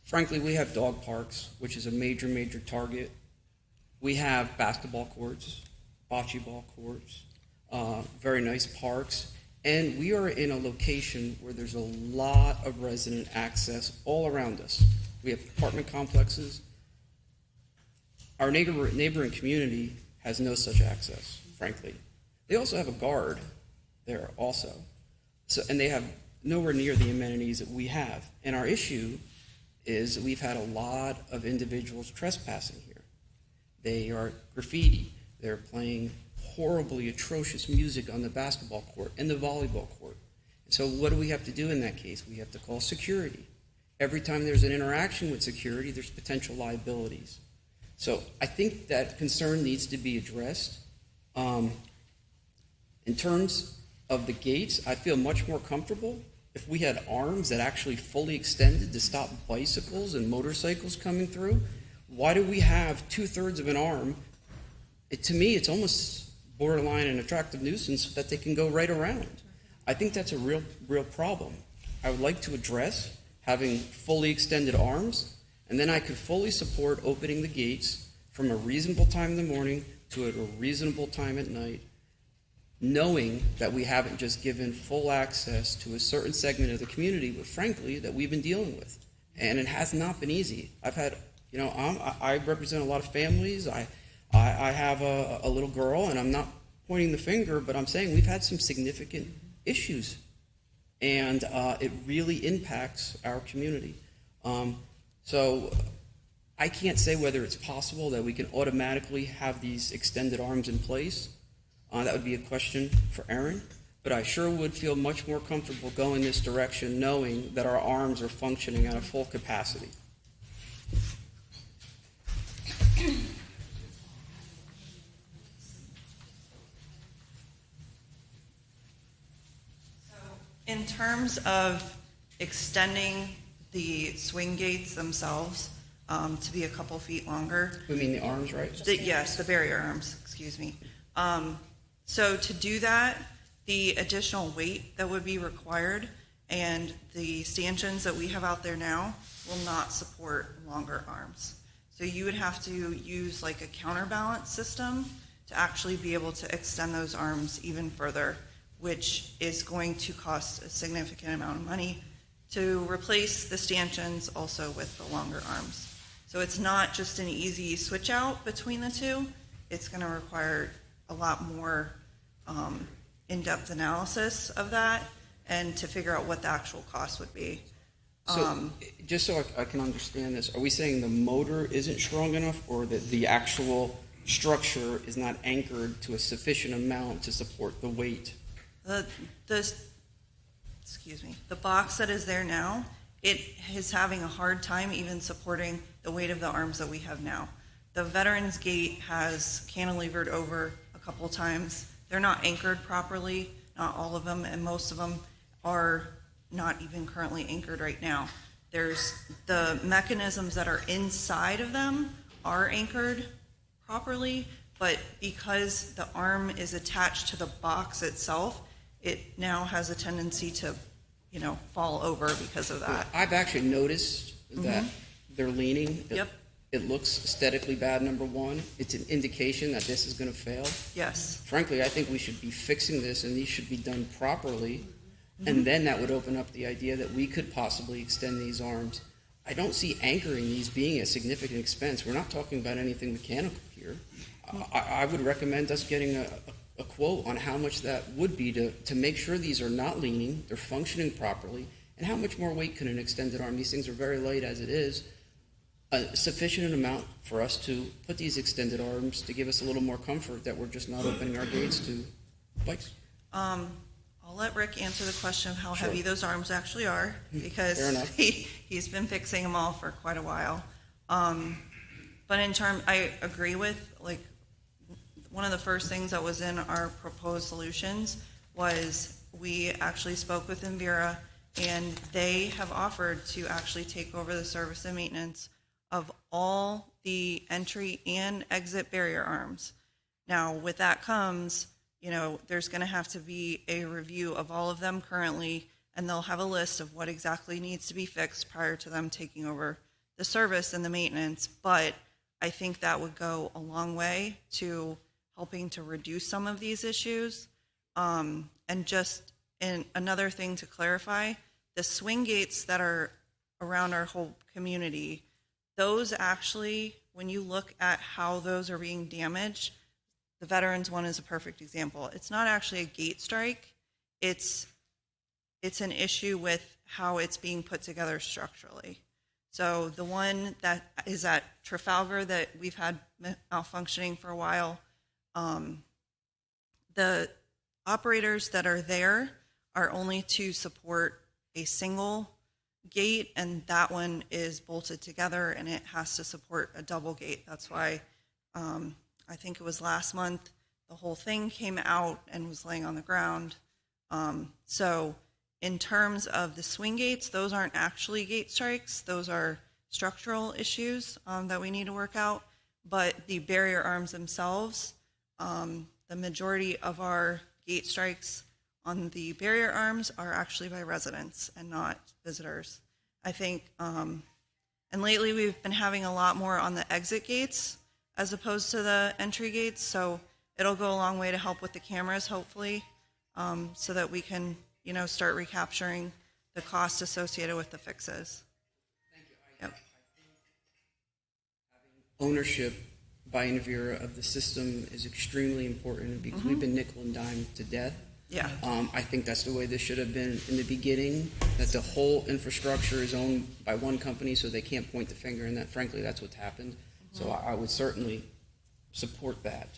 Frankly, we have dog parks, which is a major target. We have basketball courts, bocce ball courts, very nice parks, and we are in a location where there's a lot of resident access all around us. We have apartment complexes. Our neighboring community has no such access, frankly. They also have a guard there also. And they have nowhere near the amenities that we have. And our issue is that we've had a lot of individuals trespassing here. They are graffiti. They're playing horribly atrocious music on the basketball court and the volleyball court. So what do we have to do in that case? We have to call security. Every time there's an interaction with security, there's potential liabilities. So I think that concern needs to be addressed. In terms of the gates, I feel much more comfortable if we had arms that actually fully extended to stop bicycles and motorcycles coming through. Why do we have 2/3 of an arm? To me, it's almost borderline an attractive nuisance that they can go right around. I think that's a real problem. I would like to address having fully extended arms, and then I could fully support opening the gates from a reasonable time in the morning to a reasonable time at night, knowing that we haven't just given full access to a certain segment of the community, but frankly, that we've been dealing with. And it has not been easy. I've had, I represent a lot of families. I have a little girl, and I'm not pointing the finger, but I'm saying we've had some significant issues, and it really impacts our community. So I can't say whether it's possible that we can automatically have these extended arms in place. That would be a question for Aaron, but I sure would feel much more comfortable going this direction knowing that our arms are functioning at a full capacity. In terms of extending the swing gates themselves to be a couple feet longer. You mean the arms, right? Yes, the barrier arms, excuse me. So to do that, the additional weight that would be required and the stanchions that we have out there now will not support longer arms. So you would have to use like a counterbalance system to actually be able to extend those arms even further, which is going to cost a significant amount of money to replace the stanchions also with the longer arms. So it's not just an easy switch out between the two. It's going to require a lot more in-depth analysis of that and to figure out what the actual cost would be. So just so I can understand this, are we saying the motor isn't strong enough, or that the actual structure is not anchored to a sufficient amount to support the weight? The box that is there now, it is having a hard time even supporting the weight of the arms that we have now. The Veterans Gate has cantilevered over a couple times. They're not anchored properly, not all of them, and most of them are not even currently anchored right now. There's the mechanisms that are inside of them are anchored properly, but because the arm is attached to the box itself, it now has a tendency to, fall over because of that. I've actually noticed that they're leaning. Yep. It looks aesthetically bad, number one. It's an indication that this is going to fail. Yes. Frankly, I think we should be fixing this, and these should be done properly. And then that would open up the idea that we could possibly extend these arms. I don't see anchoring these being a significant expense. We're not talking about anything mechanical here. I would recommend us getting a quote on how much that would be to make sure these are not leaning, they're functioning properly, and how much more weight can an extended arm. These things are very light as it is. A sufficient amount for us to put these extended arms to give us a little more comfort that we're just not opening our gates to bikes. I'll let Rick answer the question of how heavy those arms actually are, because he's been fixing them all for quite a while. But I agree with, one of the first things that was in our proposed solutions was we actually spoke with Envera, and they have offered to actually take over the service and maintenance of all the entry and exit barrier arms. Now, with that comes, there's going to have to be a review of all of them currently, and they'll have a list of what exactly needs to be fixed prior to them taking over the service and the maintenance. But I think that would go a long way to helping to reduce some of these issues. And another thing to clarify, the swing gates that are around our whole community, those actually, when you look at how those are being damaged, the veterans one is a perfect example. It's not actually a gate strike. It's an issue with how it's being put together structurally. So the one that is at Trafalgar that we've had malfunctioning for a while, the operators that are there are only to support a single gate, and that one is bolted together and it has to support a double gate. That's why I think it was last month the whole thing came out and was laying on the ground. So in terms of the swing gates, those aren't actually gate strikes. Those are structural issues that we need to work out. But the barrier arms themselves, the majority of our gate strikes on the barrier arms are actually by residents and not visitors. I think, and lately we've been having a lot more on the exit gates as opposed to the entry gates, so it'll go a long way to help with the cameras, hopefully, so that we can, start recapturing the cost associated with the fixes. Thank you. Yep. I think having ownership by Envera of the system is extremely important because we've been nickel and dime to death. Yeah. I think that's the way this should have been in the beginning, that the whole infrastructure is owned by one company so they can't point the finger, and that frankly that's what's happened. So I would certainly support that.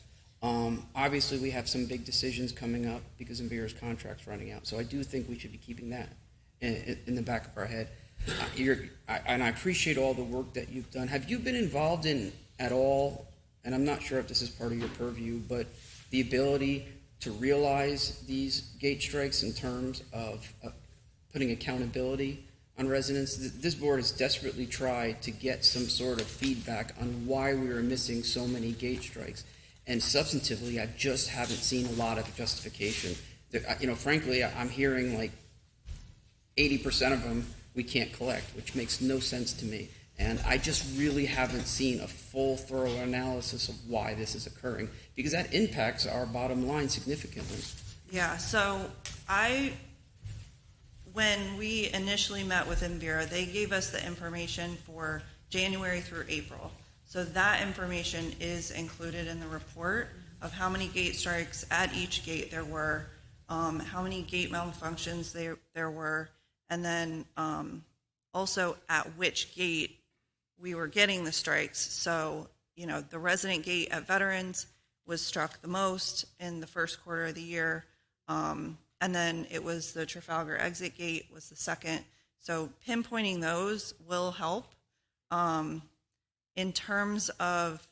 Obviously we have some big decisions coming up because Envera's contract's running out, so I do think we should be keeping that in the back of our head. And I appreciate all the work that you've done. Have you been involved in at all, and I'm not sure if this is part of your purview, but the ability to realize these gate strikes in terms of putting accountability on residents? This board has desperately tried to get some sort of feedback on why we are missing so many gate strikes. And substantively, I just haven't seen a lot of justification. Frankly, I'm hearing like 80% of them we can't collect, which makes no sense to me. And I just really haven't seen a full, thorough analysis of why this is occurring, because that impacts our bottom line significantly. Yeah, so when we initially met with Envera, they gave us the information for January through April. So that information is included in the report of how many gate strikes at each gate there were, how many gate malfunctions there were, and then also at which gate we were getting the strikes. So, the resident gate at Veterans was struck the most in the first quarter of the year. And then it was the Trafalgar exit gate was the second. So pinpointing those will help. In terms of,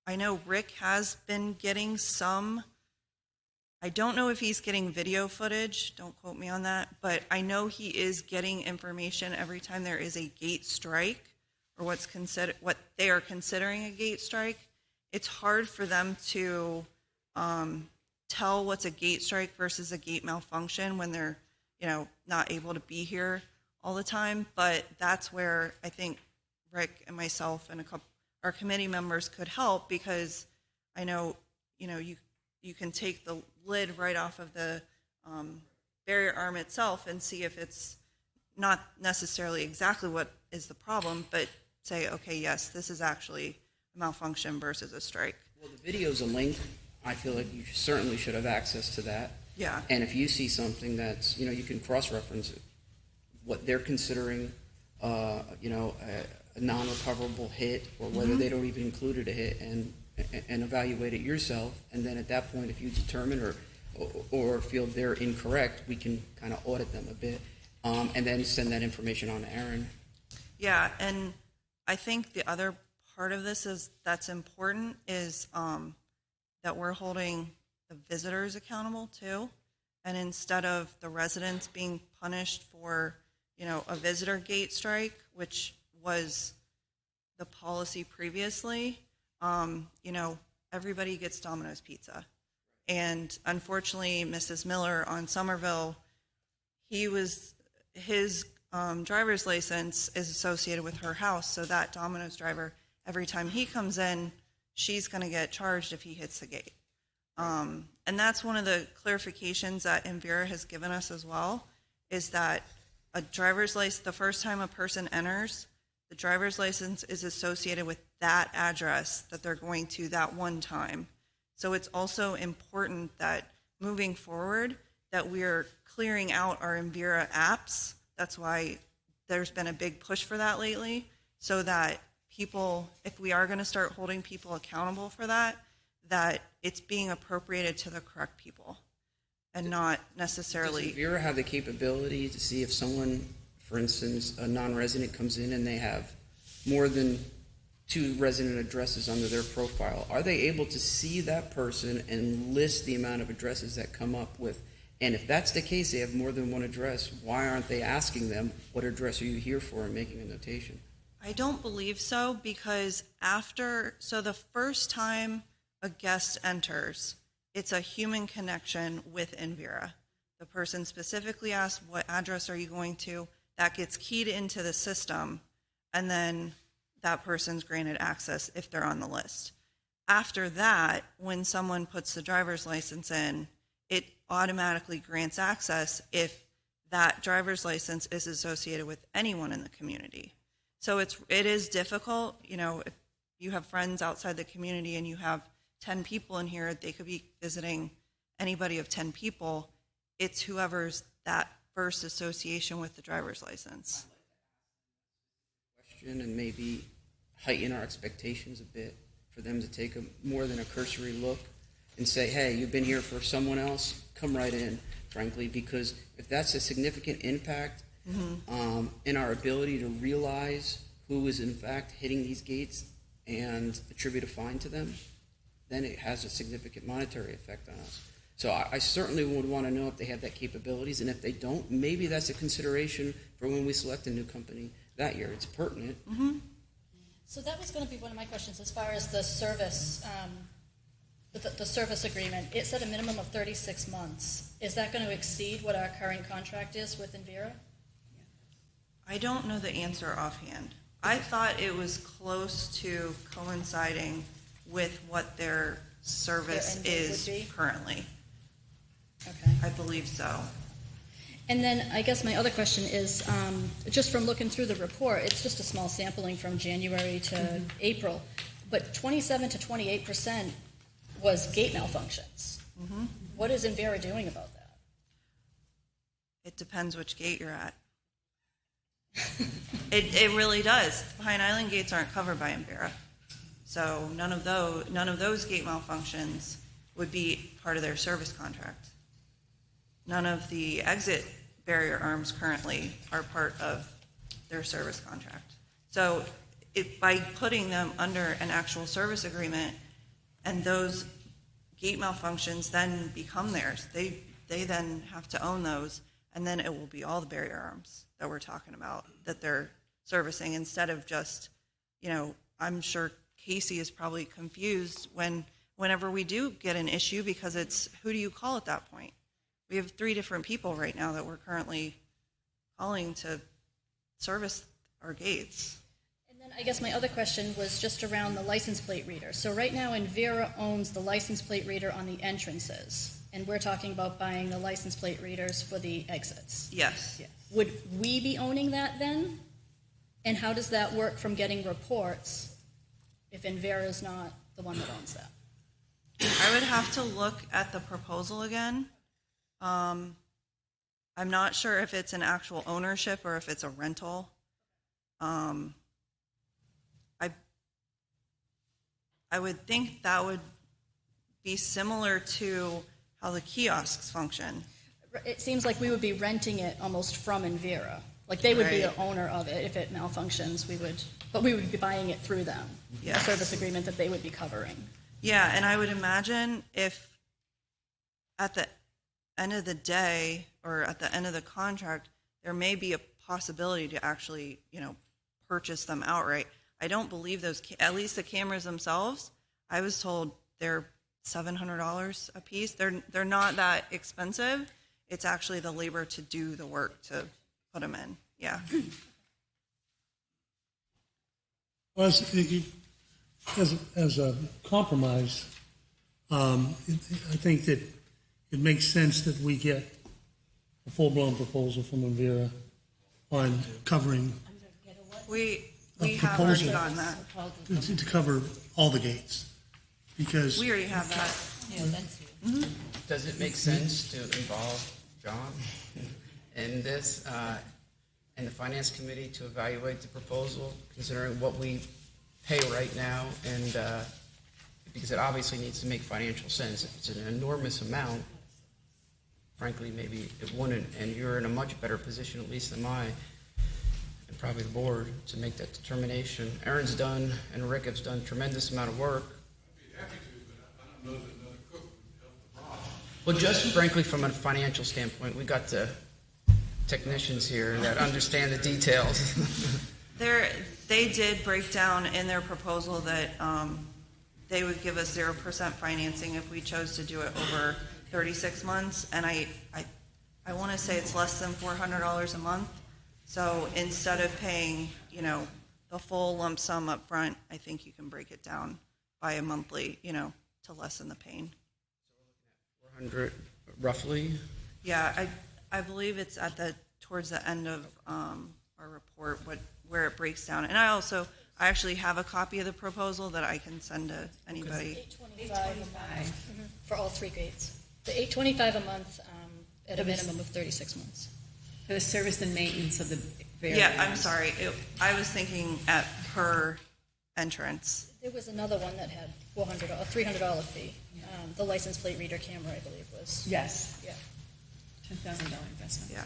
I know Rick has been getting some, I don't know if he's getting video footage, don't quote me on that, but I know he is getting information every time there is a gate strike, or what they are considering a gate strike. It's hard for them to tell what's a gate strike versus a gate malfunction when they're, not able to be here all the time. But that's where I think Rick and myself and our committee members could help, because I know, you can take the lid right off of the barrier arm itself and see if it's not necessarily exactly what is the problem, but say, okay, yes, this is actually a malfunction versus a strike. Well, the video's a link. I feel like you certainly should have access to that. Yeah. And if you see something that's, you can cross-reference what they're considering, a non-recoverable hit, or whether they don't even include it a hit, and evaluate it yourself. And then at that point, if you determine or feel they're incorrect, we can kind of audit them a bit, and then send that information on to Aaron. Yeah, and I think the other part of this that's important is that we're holding the visitors accountable too. And instead of the residents being punished for, a visitor gate strike, which was the policy previously, everybody gets Domino's pizza. And unfortunately, Mrs. Miller on Somerville, his driver's license is associated with her house, so that Domino's driver, every time he comes in, she's going to get charged if he hits the gate. And that's one of the clarifications that Envera has given us as well, is that a driver's license, the first time a person enters, the driver's license is associated with that address that they're going to that one time. So it's also important that moving forward, that we're clearing out our Envera apps. That's why there's been a big push for that lately, so that people, if we are going to start holding people accountable for that, that it's being appropriated to the correct people and not necessarily. Does Envera have the capability to see if someone, for instance, a non-resident comes in and they have more than 2 resident addresses under their profile? Are they able to see that person and list the amount of addresses that come up with? And if that's the case, they have more than 1 address, why aren't they asking them, what address are you here for, and making a notation? I don't believe so, because the first time a guest enters, it's a human connection with Envera. The person specifically asks, what address are you going to? That gets keyed into the system, and then that person's granted access if they're on the list. After that, when someone puts the driver's license in, it automatically grants access if that driver's license is associated with anyone in the community. So it is difficult. If you have friends outside the community and you have 10 people in here, they could be visiting anybody of 10 people. It's whoever's that first association with the driver's license. Question, and maybe heighten our expectations a bit for them to take more than a cursory look and say, hey, you've been here for someone else, come right in, frankly, because if that's a significant impact in our ability to realize who is in fact hitting these gates and attribute a fine to them, then it has a significant monetary effect on us. So I certainly would want to know if they have that capabilities, and if they don't, maybe that's a consideration for when we select a new company that year. It's pertinent. So that was going to be one of my questions as far as the service, the service agreement. It said a minimum of 36 months. Is that going to exceed what our current contract is with Envera? I don't know the answer offhand. I thought it was close to coinciding with what their service is currently. Okay. I believe so. And then I guess my other question is, just from looking through the report, it's just a small sampling from January to April, but 27 to 28% was gate malfunctions. What is Envera doing about that? It depends which gate you're at. It really does. Pine Island gates aren't covered by Envera, so none of those gate malfunctions would be part of their service contract. None of the exit barrier arms currently are part of their service contract. So by putting them under an actual service agreement, and those gate malfunctions then become theirs, they then have to own those, and then it will be all the barrier arms that we're talking about that they're servicing, instead of just, I'm sure Casey is probably confused whenever we do get an issue, because it's, who do you call at that point? We have 3 different people right now that we're currently calling to service our gates. And then I guess my other question was just around the license plate reader. So right now Envera owns the license plate reader on the entrances, and we're talking about buying the license plate readers for the exits. Yes. Would we be owning that then? And how does that work from getting reports if Envera is not the one that owns that? I would have to look at the proposal again. I'm not sure if it's an actual ownership or if it's a rental. I would think that would be similar to how the kiosks function. It seems like we would be renting it almost from Envera. Like they would be the owner of it. If it malfunctions, but we would be buying it through them. Yes. A service agreement that they would be covering. Yeah, and I would imagine if at the end of the day or at the end of the contract, there may be a possibility to actually, purchase them outright. I don't believe those, at least the cameras themselves, I was told they're $700 a piece. They're not that expensive. It's actually the labor to do the work to put them in. Yeah. Well, as a compromise, I think that it makes sense that we get a full-blown proposal from Envera on covering. We have already gotten that. To cover all the gates, because we already have that. Does it make sense to involve John in this, and the Finance Committee to evaluate the proposal, considering what we pay right now, and because it obviously needs to make financial sense. If it's an enormous amount, frankly, maybe it wouldn't, and you're in a much better position, at least than I, and probably the board, to make that determination. Aaron's done, and Rick has done a tremendous amount of work. I'd be happy to, but I don't know that another cook would help the problem. Well, just frankly, from a financial standpoint, we got the technicians here that understand the details. They did break down in their proposal that they would give us 0% financing if we chose to do it over 36 months, and I want to say it's less than $400 a month. So instead of paying, the full lump sum up front, I think you can break it down by a monthly, to lessen the pain. 400 roughly. Yeah, I believe it's towards the end of our report where it breaks down. And I actually have a copy of the proposal that I can send to anybody. $825 a month for all 3 gates. The $825 a month at a minimum of 36 months. For the service and maintenance of the various. Yeah, I'm sorry. I was thinking at per entrance. There was another one that had a $300 fee. The license plate reader camera, I believe, was. Yes. Yeah. $10,000 investment. Yeah.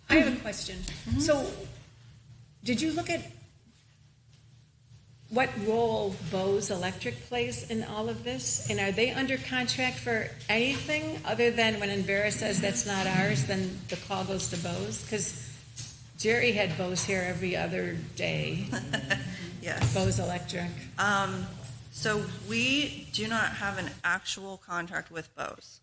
I have a question. So, did you look at what role Bose Electric plays in all of this? And are they under contract for anything other than when Envera says that's not ours, then the call goes to Bose? Because Jerry had Bose here every other day. Yes. Bose Electric. So we do not have an actual contract with Bose.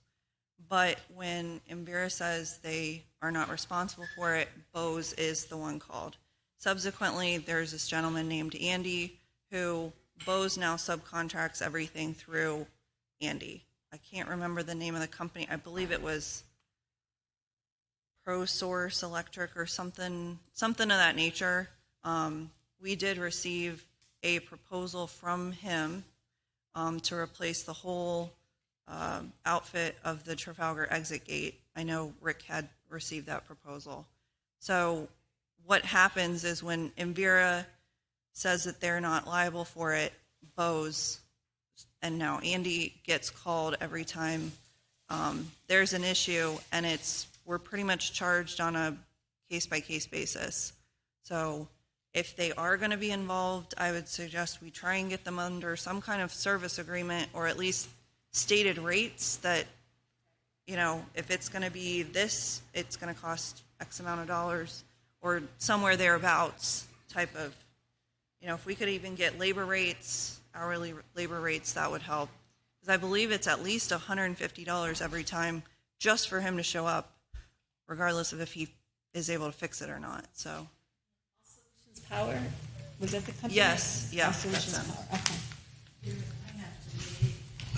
But when Envera says they are not responsible for it, Bose is the one called. Subsequently, there's this gentleman named Andy who Bose now subcontracts everything through Andy. I can't remember the name of the company. I believe it was ProSource Electric or something of that nature. We did receive a proposal from him to replace the whole outfit of the Trafalgar exit gate. I know Rick had received that proposal. So what happens is when Envera says that they're not liable for it, Bose, and now Andy gets called every time there's an issue, and we're pretty much charged on a case-by-case basis. So if they are going to be involved, I would suggest we try and get them under some kind of service agreement, or at least stated rates that, if it's going to be this, it's going to cost X amount of dollars, or somewhere thereabouts type of, if we could even get labor rates, hourly labor rates, that would help. Because I believe it's at least $150 every time just for him to show up, regardless of if he is able to fix it or not. So. Power? Was that the company? Yes, yeah. Solutions That's Power. Okay.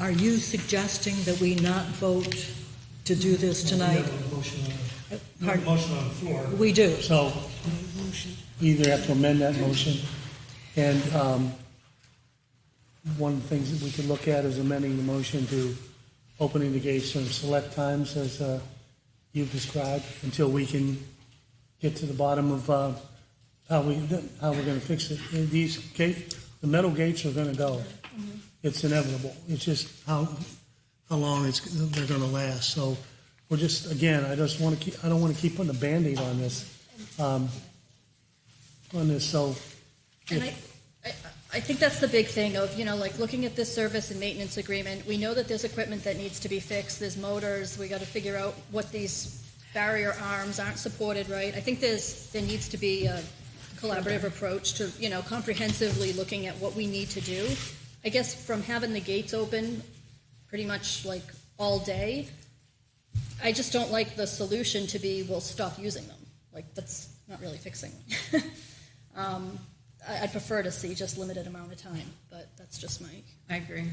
Are you suggesting that we not vote to do this tonight? We have a motion on the floor. We do. So we either have to amend that motion, and one of the things that we could look at is amending the motion to opening the gates during select times, as you've described, until we can get to the bottom of how we're going to fix it. And these gates, the metal gates are going to go. It's inevitable. It's just how long they're going to last. So we're just, again, I don't want to keep putting a Band-Aid on this. So. And I think that's the big thing of, looking at this service and maintenance agreement. We know that there's equipment that needs to be fixed. There's motors. We got to figure out what these barrier arms aren't supported right. I think there needs to be a collaborative approach to, comprehensively looking at what we need to do. I guess from having the gates open pretty much like all day, I just don't like the solution to be, we'll stop using them. Like, that's not really fixing them. I'd prefer to see just limited amount of time, but that's just I agree.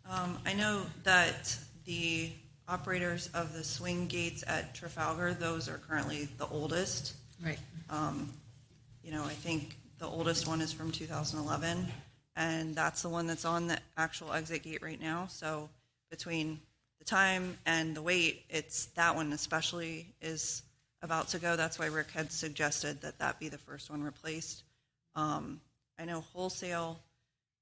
I know that the operators of the swing gates at Trafalgar, those are currently the oldest. Right. I think the oldest one is from 2011, and that's the one that's on the actual exit gate right now. So between the time and the wait, it's that one especially is about to go. That's why Rick had suggested that be the first one replaced. I know wholesale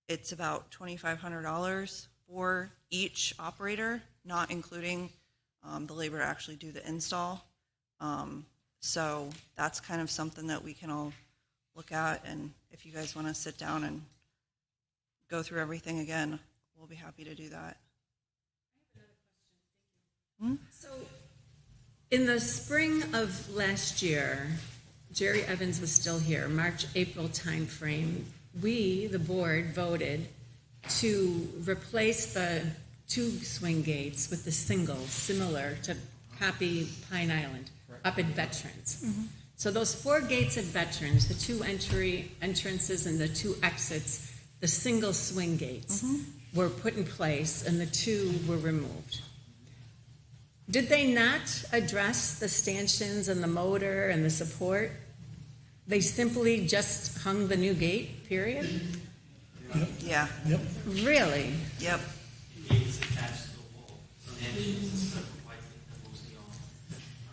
it's about $2,500 for each operator, not including the labor to actually do the install. So that's kind of something that we can all look at, and if you guys want to sit down and go through everything again, we'll be happy to do that. So, in the spring of last year, Jerry Evans was still here, March, April timeframe. We, the board, voted to replace the 2 swing gates with the single, similar to copy Pine Island, up at Veterans. So those 4 gates at Veterans, the 2 entrances and the 2 exits, the single swing gates were put in place and the 2 were removed. Did they not address the stanchions and the motor and the support? They simply just hung the new gate, period? Yeah. Yep. Really? Yep.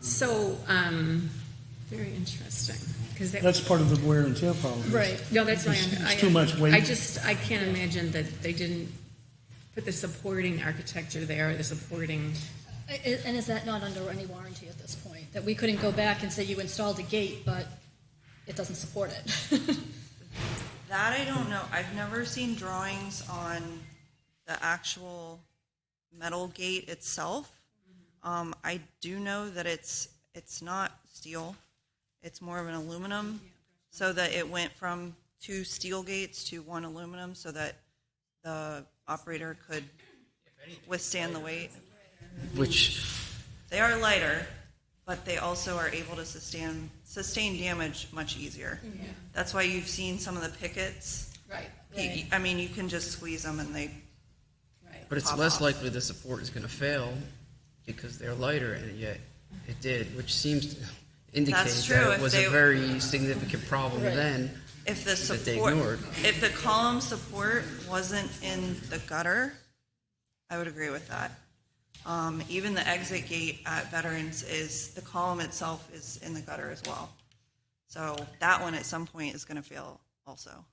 So, very interesting. That's part of the wear and tear problem. Right. No, that's why it's too much weight. I can't imagine that they didn't put the supporting architecture there, the supporting. And is that not under any warranty at this point? That we couldn't go back and say you installed a gate, but it doesn't support it? That I don't know. I've never seen drawings on the actual metal gate itself. I do know that it's not steel. It's more of an aluminum, so that it went from 2 steel gates to 1 aluminum, so that the operator could withstand the weight. Which, They are lighter, but they also are able to sustain damage much easier. That's why you've seen some of the pickets. Right. I mean, you can just squeeze them and they. Right. but it's pop less off. likely the support is going to fail because they're lighter, and yet it did, which seems to indicate That's true. that it If was they- a very significant problem Right. then. If the that they support, ignored. if the column support wasn't in the gutter, I would agree with that. Even the exit gate at Veterans the column itself is in the gutter as well. So that one at some point is going to fail also.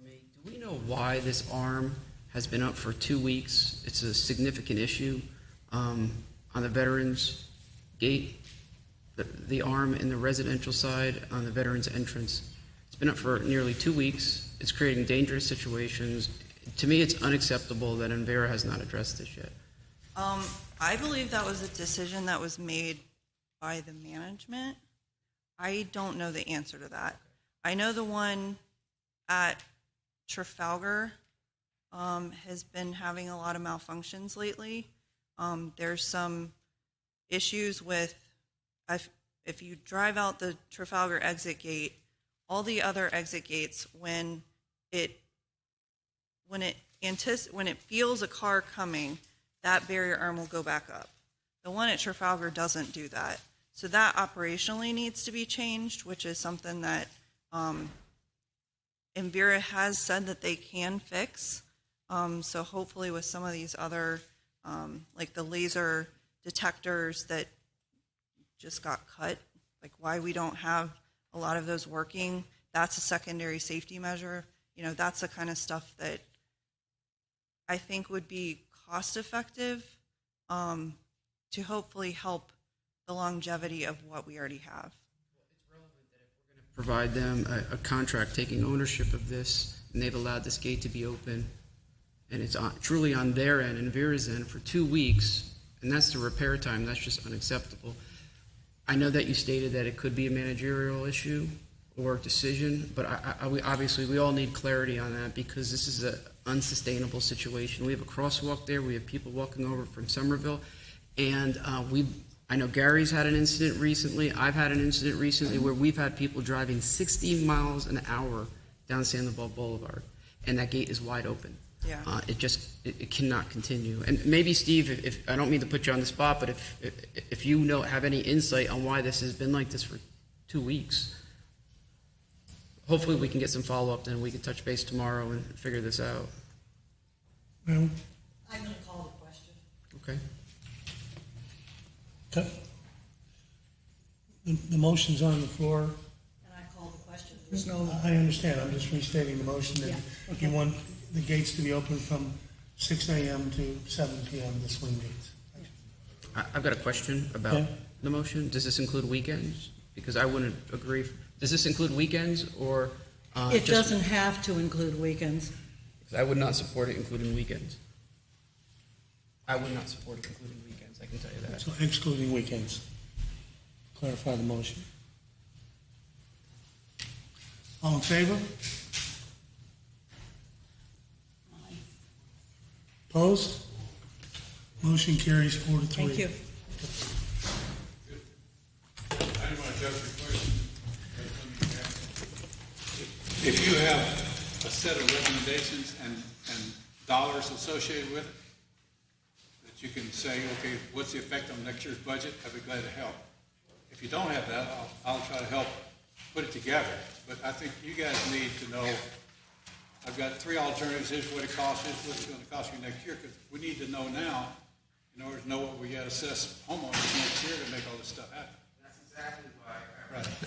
Do we know why this arm has been up for 2 weeks? It's a significant issue on the Veterans Gate, the arm in the residential side on the Veterans entrance. It's been up for nearly 2 weeks. It's creating dangerous situations. To me, it's unacceptable that Envera has not addressed this yet. I believe that was a decision that was made by the management. I don't know the answer to that. I know the one at Trafalgar has been having a lot of malfunctions lately. There's some issues with, if you drive out the Trafalgar exit gate, all the other exit gates, when it feels a car coming, that barrier arm will go back up. The one at Trafalgar doesn't do that. So that operationally needs to be changed, which is something that Envera has said that they can fix. So hopefully with some of these other, like the laser detectors that just got cut, like why we don't have a lot of those working, that's a secondary safety measure. You know, that's the kind of stuff that I think would be cost effective to hopefully help the longevity of what we already have. Provide them a contract taking ownership of this, and they've allowed this gate to be open, and it's truly on their end, Envera's end, for 2 weeks, and that's the repair time. That's just unacceptable. I know that you stated that it could be a managerial issue or decision, but obviously we all need clarity on that, because this is an unsustainable situation. We have a crosswalk there. We have people walking over from Somerville, and I know Gary's had an incident recently. I've had an incident recently where we've had people driving 60 miles an hour down Sandoval Boulevard, and that gate is wide open. Yeah. It cannot continue. And maybe, Steve, if I don't mean to put you on the spot, but if you have any insight on why this has been like this for 2 weeks, hopefully we can get some follow-up, then we can touch base tomorrow and figure this out. Well, I'm going to call the question. Okay. okay. The motion's on the floor. And I call the question. There's no, I understand, I'm just restating the motion that you want the gates to be open from 6 a.m. to 7 p.m., the swing gates. I've got a question about Yeah. the motion. Does this include weekends? Because I wouldn't agree. Does this include weekends or? It doesn't have to include weekends. I would not support it including weekends. I would not support it including weekends, I can tell you that. So excluding weekends. Clarify the motion. All in favor? Opposed? Motion carries 4-3. Thank you. I just want to address your question. If you have a set of recommendations and dollars associated with it, that you can say, okay, what's the effect on next year's budget? I'd be glad to help. If you don't have that, I'll try to help put it together. But I think you guys need to know, I've got 3 alternatives. Here's what it costs, here's what it's going to cost you next year, because we need to know now in order to know what we got to assess homeowners next year to make all this stuff happen. That's exactly why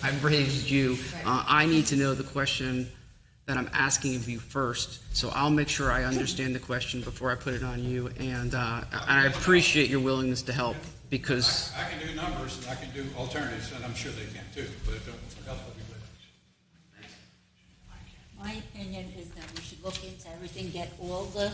I've raised you. I need to know the question that I'm asking of you first, so I'll make sure I understand the question before I put it on you, and I appreciate your willingness to help, because... I can do numbers and I can do alternatives, and I'm sure they can too, but if it don't help, I'll be glad. My opinion is that we should look into everything, get all the,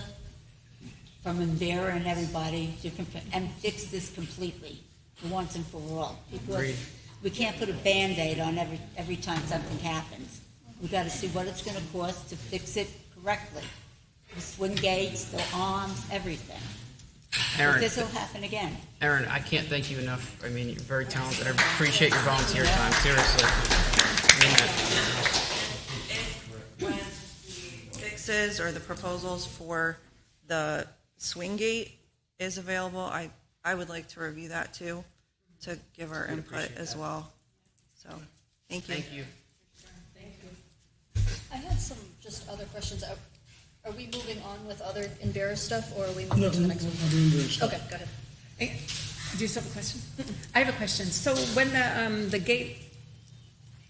from Envera and everybody, different, and fix this completely, for once and for all. Because Agreed. we can't put a Band-Aid on every time something happens. We gotta see what it's gonna cost to fix it correctly. The swing gates, the arms, everything. Aaron, This will happen again. Aaron, I can't thank you enough. I mean, you're very talented. I appreciate your volunteer time, seriously. I mean that. When the fixes or the proposals for the swing gate is available, I would like to review that too, to give our input as well. So, thank you. Thank you. I had some just other questions. Are we moving on with other Envera stuff, or are we moving No, to the next one? Okay, go ahead. Do you still have a question? I have a question. So when the gate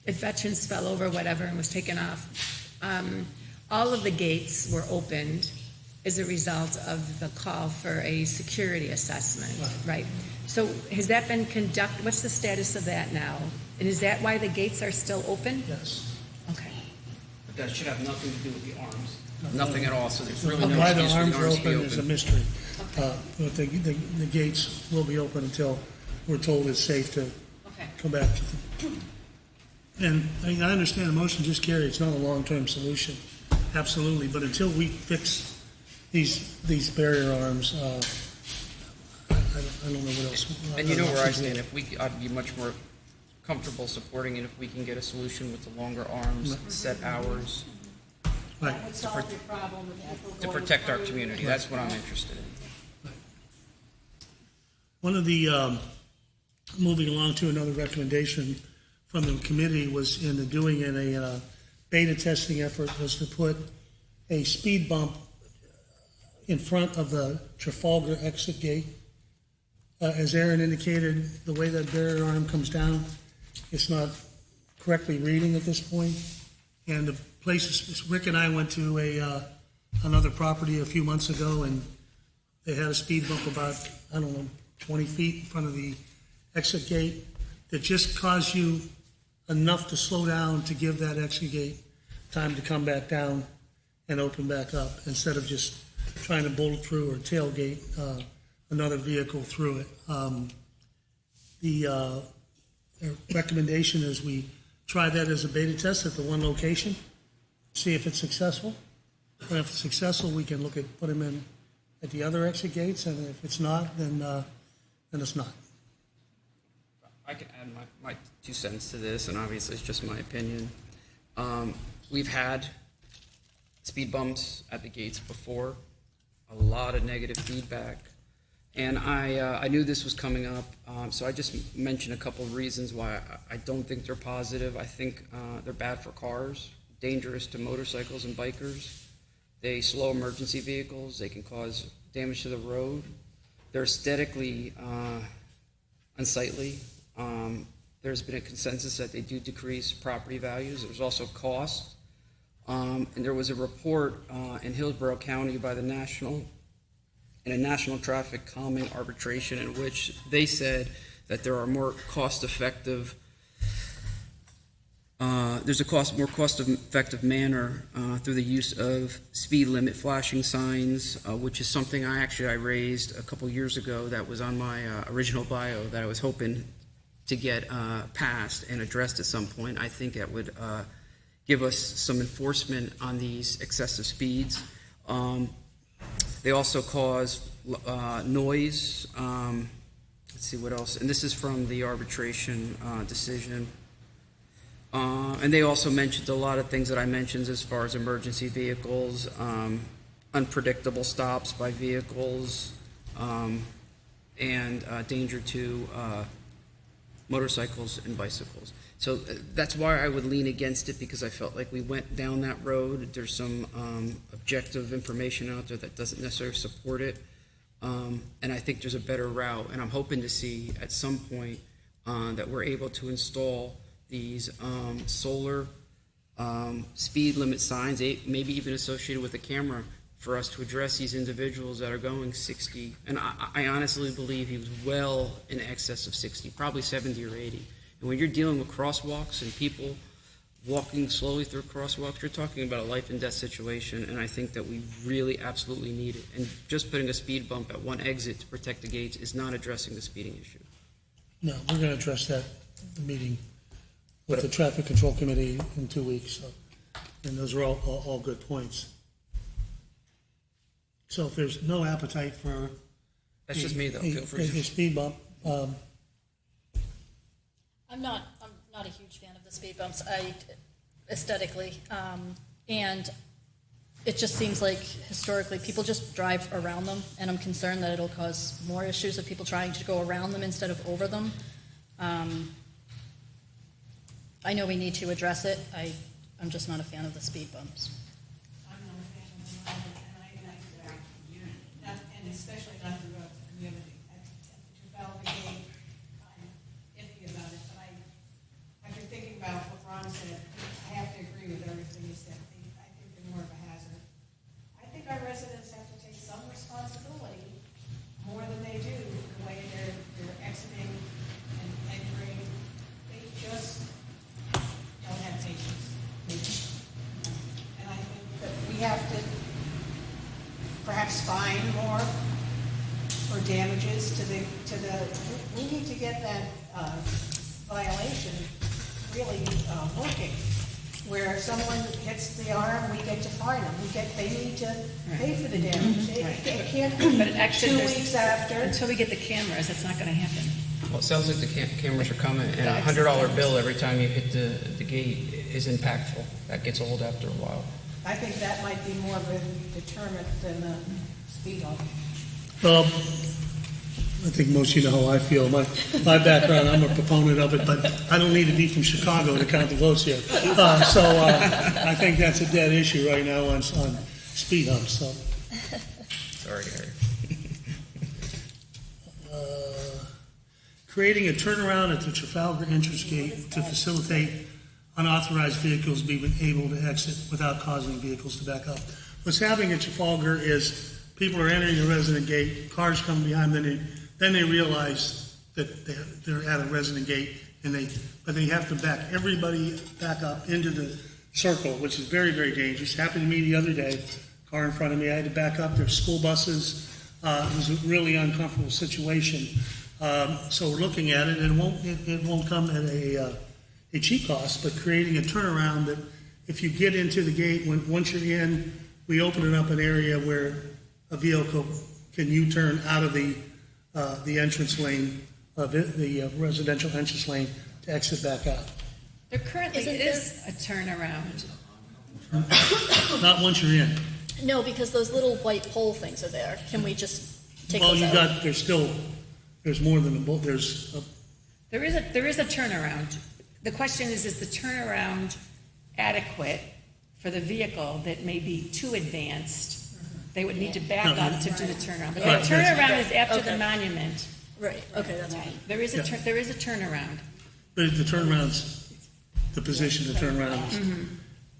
at Veterans fell over, whatever, and was taken off, all of the gates were opened as a result of the call for a security assessment, right? So has that been conducted? What's the status of that now? And is that why the gates are still open? Yes. Okay. But that should have nothing to do with the arms. Nothing at all, so there's really no Why the excuse for arms the are arms to be open is a open. mystery. But the gates will be open until we're told it's safe to come back to them. And I mean, I understand the motion just carried. It's not a long-term solution, absolutely. But until we fix these barrier arms, I don't know what else. And you know where I stand. I'd be much more comfortable supporting it if we can get a solution with the longer arms, set hours, Right. That would solve your problem with people to going protect our through. community. That's what I'm interested in. One of the, moving along to another recommendation from the committee was in the doing in a beta testing effort was to put a speed bump in front of the Trafalgar exit gate. As Aaron indicated, the way that barrier arm comes down, it's not correctly reading at this point. And the places, Rick and I went to another property a few months ago, and they had a speed bump about, 20 feet in front of the exit gate that just caused you enough to slow down to give that exit gate time to come back down and open back up, instead of just trying to bolt through or tailgate another vehicle through it. The recommendation is we try that as a beta test at the one location, see if it's successful. And if it's successful, we can look at put them in at the other exit gates, and if it's not, then it's not. I can add my 2 cents to this, and obviously it's just my opinion. We've had speed bumps at the gates before, a lot of negative feedback, and I knew this was coming up, so I just mentioned a couple of reasons why I don't think they're positive. I think they're bad for cars, dangerous to motorcycles and bikers. They slow emergency vehicles. They can cause damage to the road. They're aesthetically unsightly. there's been a consensus that they do decrease property values. There's also cost. And there was a report in Hillsborough County by the National Traffic Calming Arbitration in which they said that there are more cost-effective there's a more cost-effective manner through the use of speed limit flashing signs, which is something I raised a couple years ago that was on my original bio that I was hoping to get passed and addressed at some point. I think that would give us some enforcement on these excessive speeds. They also cause noise. Let's see what else. And this is from the arbitration decision. And they also mentioned a lot of things that I mentioned as far as emergency vehicles, unpredictable stops by vehicles, and danger to motorcycles and bicycles. So that's why I would lean against it, because I felt like we went down that road. There's some objective information out there that doesn't necessarily support it. And I think there's a better route. And I'm hoping to see at some point that we're able to install these solar speed limit signs, maybe even associated with a camera, for us to address these individuals that are going 60. And I honestly believe he was well in excess of 60, probably 70 or 80. And when you're dealing with crosswalks and people walking slowly through crosswalks, you're talking about a life and death situation, and I think that we really absolutely need it. And just putting a speed bump at one exit to protect the gates is not addressing the speeding issue. No, we're going to address that at the meeting with the Traffic Control Committee in 2 weeks. So, and those are all good points. So if there's no appetite for that's just me though. Feel free. A speed bump. I'm not a huge fan of the speed bumps. Aesthetically, and it just seems like historically people just drive around them, and I'm concerned that it'll cause more issues of people trying to go around them instead of over them. I know we need to address it. I'm just not a fan of the speed bumps. I'm not a fan of them either, and I like that community, and especially not throughout the community. At the Trafalgar Gate, I'm iffy about it, but I've been thinking about what Ron said. I have to agree with everything he said. I think they're more of a hazard. I think our residents have to take some responsibility, more than they do, the way they're exiting and entering. They just don't have patience. And I think that we have to perhaps fine more for damages to the, we need to get that violation really working, where someone hits the arm, we get to fine them. They need to pay for the damage. It can't be But actually, 2 weeks after. Until we get the cameras, that's not going to happen. Well, it sounds like the cameras are coming, and a $100 bill every time you hit the gate is impactful. That gets old after a while. I think that might be more of a deterrent than a speed bump. I think most of you know how I feel. My background, I'm a proponent of it, but I don't need to be from Chicago to count the votes here. So I think that's a dead issue right now on speed humps. So. Sorry, Gary. Creating a turnaround at the Trafalgar entrance gate to facilitate unauthorized vehicles being able to exit without causing vehicles to back up. What's happening at Trafalgar is people are entering the resident gate, cars come behind them, then they realize that they're at a resident gate, but they have to back everybody back up into the circle, which is very, very dangerous. Happened to me the other day, car in front of me, I had to back up. There's school buses. It was a really uncomfortable situation. So we're looking at it, and it won't come at a cheap cost, but creating a turnaround that if you get into the gate, once you're in, we open it up an area where a vehicle can U-turn out of the entrance lane, the residential entrance lane, to exit back out. There currently is a turnaround. Not once you're in. No, because those little white pole things are there. Can we just take Well, those out? there's more than there is a turnaround. The question is the turnaround adequate for the vehicle that may be too advanced? They would need to back up to do the turnaround. But the turnaround is after the monument. Right, okay, that's right. There is a turnaround. But the turnarounds, the position to turn around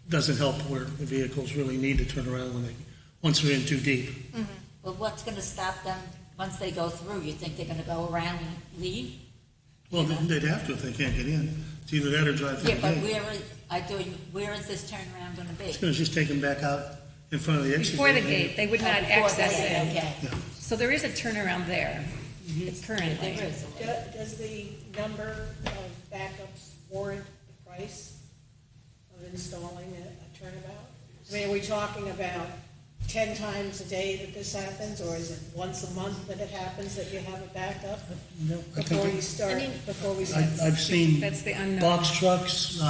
doesn't help where the vehicles really need to turn around once they're in too deep. But what's gonna stop them once they go through? You think they're gonna go around and leave? Well, they'd have to if they can't get in. It's either that or drive through Yeah, the but gate. where is this turnaround gonna be? It's going to just take them back out in front of the exit. Before the gate, they would not Before access the gate, it. okay. Yeah. So there is a turnaround there, currently. There is. Does the number of backups warrant the price of installing a turnabout? I mean, are we talking about 10 times a day that this happens, or is it once a month that it happens that you have a backup No, I before think you start, before we start? I've seen That's the unknown. box trucks,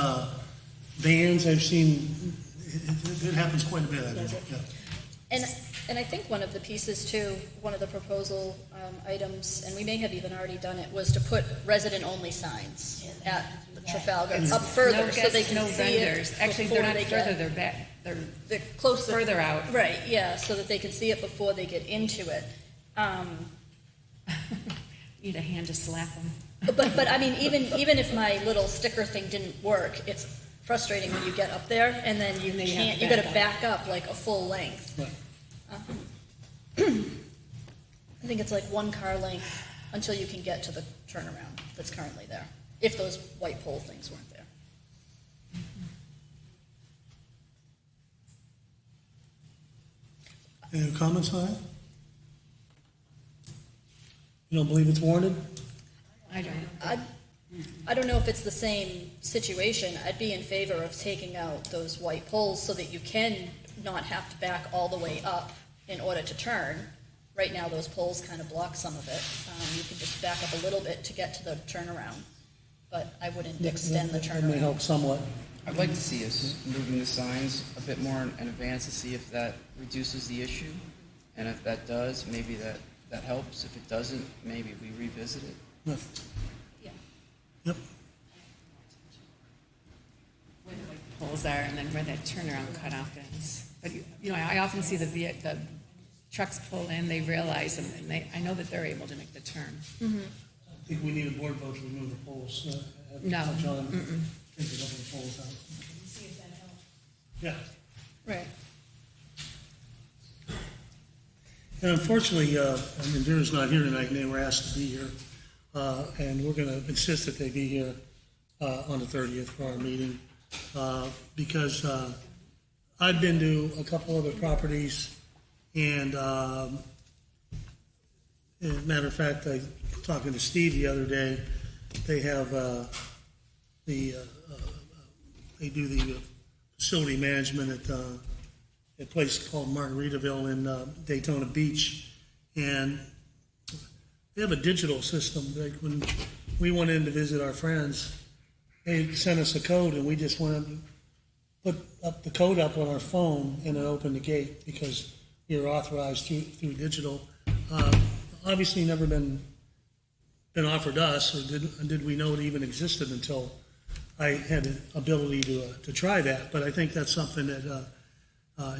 vans. I've seen it happens quite a bit. I think. Yeah. And I think one of the pieces too, one of the proposal items, and we may have even already done it, was to put resident-only signs at Trafalgar up further No so guests, they can no see vendors. it. Actually, before they're not they further, get- they're back, They're closer. further out. Right, yeah, so that they can see it before they get into it. Need a hand to slap them. But I mean, even if my little sticker thing didn't work, it's frustrating when you get up there and then you can't, you gotta back up like a full length. Right. I think it's like 1 car length until you can get to the turnaround that's currently there, if those white pole things weren't there. Any comments on that? You don't believe it's warranted? I don't. I don't know if it's the same situation. I'd be in favor of taking out those white poles so that you can not have to back all the way up in order to turn. Right now, those poles kind of block some of it. You can just back up a little bit to get to the turnaround, but I wouldn't extend the That may turnaround. help somewhat. I'd like to see us moving the signs a bit more in advance to see if that reduces the issue. And if that does, maybe that helps. If it doesn't, maybe we revisit it. Yeah. Yeah. Yep. Where the white poles are and then where that turnaround cutoff is. But, you know, I often see the trucks pull in, they realize, and I know that they're able to make the turn. I think we need a board vote to remove the poles. No. John, take the other poles out. See if that helps. Yeah. Right. And unfortunately, Envera's not here tonight, and they were asked to be here. And we're going to insist that they be here on the 30th for our meeting, because I've been to a couple other properties, and as a matter of fact, I was talking to Steve the other day. They have they do the facility management at a place called Margaritaville in Daytona Beach, and they have a digital system. Like when we went in to visit our friends, they sent us a code, and we just went and put up the code up on our phone, and it opened the gate because we were authorized through digital. Obviously, never been offered us, or did we know it even existed until I had the ability to try that. But I think that's something that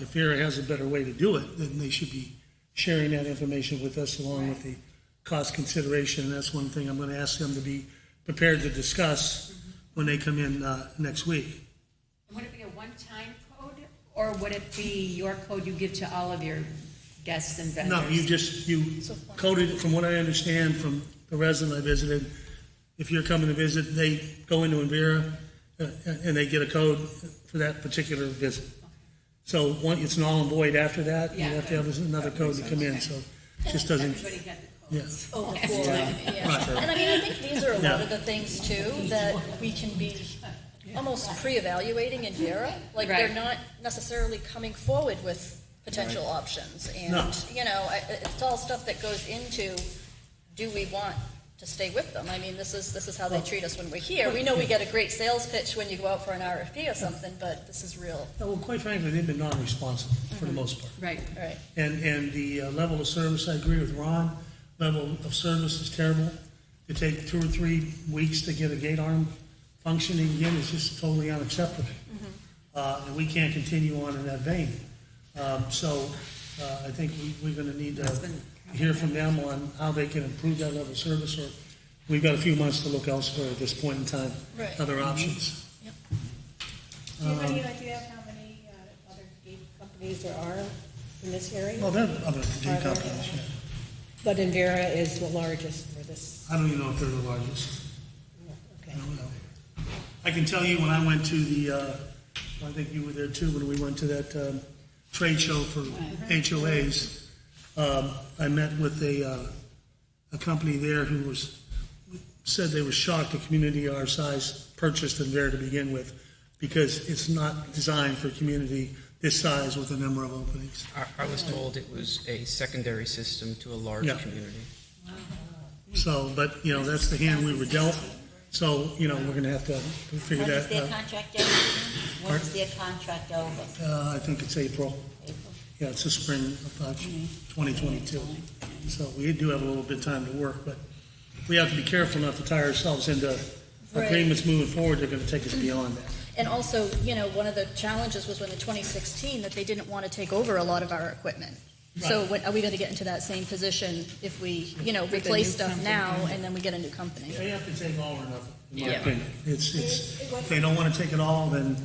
if Envera has a better way to do it, then they should be sharing that information with us along with the cost consideration. And that's one thing I'm going to ask them to be prepared to discuss when they come in next week. Would it be a one-time code, or would it be your code you give to all of your guests and vendors? No, you coded it, from what I understand from the resident I visited. If you're coming to visit, they go into Envera and they get a code for that particular visit. So it's null and void after that. You have to have another code to come in, so it just doesn't. Everybody got the Yeah. codes. Oh, before, yeah. And I mean, I think these are a lot of the things too that we can be almost pre-evaluating in Envera. Like they're not necessarily coming forward with potential options, and you know, it's all stuff that goes into, do we want to stay with them? I mean, this is how they treat us when we're here. We know we get a great sales pitch when you go out for an RFP or something, but this is real. Well, quite frankly, they've been non-responsive for the most part. Right. Right. And the level of service, I agree with Ron. Level of service is terrible. It takes 2 or 3 weeks to get a gate arm functioning again. It's just totally unacceptable. And we can't continue on in that vein. So I think we're going to need to hear from them on how they can improve that level of service, or we've got a few months to look elsewhere at this point in time. Right. Other options. Yep. Do you have any idea of how many other gate companies there are in this area? Well, there are other Are gate there? companies, yeah. But Envera is the largest for this. I don't even know if they're the largest. Okay. I don't know. I can tell you when I went to the, I think you were there too, when we went to that trade show for HOAs, I met with a company there who said they were shocked a community our size purchased Envera to begin with, because it's not designed for a community this size with a number of openings. I was told it was a secondary system to a large Yeah. community. So, but, that's the hand we were dealt. So, we're going to have to figure When is that their out. contract over? When is their contract over? I think it's April. April? Yeah, it's the spring of 2022. So we do have a little bit of time to work, but we have to be careful not to tie ourselves into Right. agreements moving forward. They're going to take us beyond that. And also, one of the challenges was when in 2016 that they didn't want to take over a lot of our equipment. So are we going to get into that same position if we, replace stuff company. now and then we get a new company? They have to take all or nothing, in my Yeah. opinion. If they don't want to take it all, then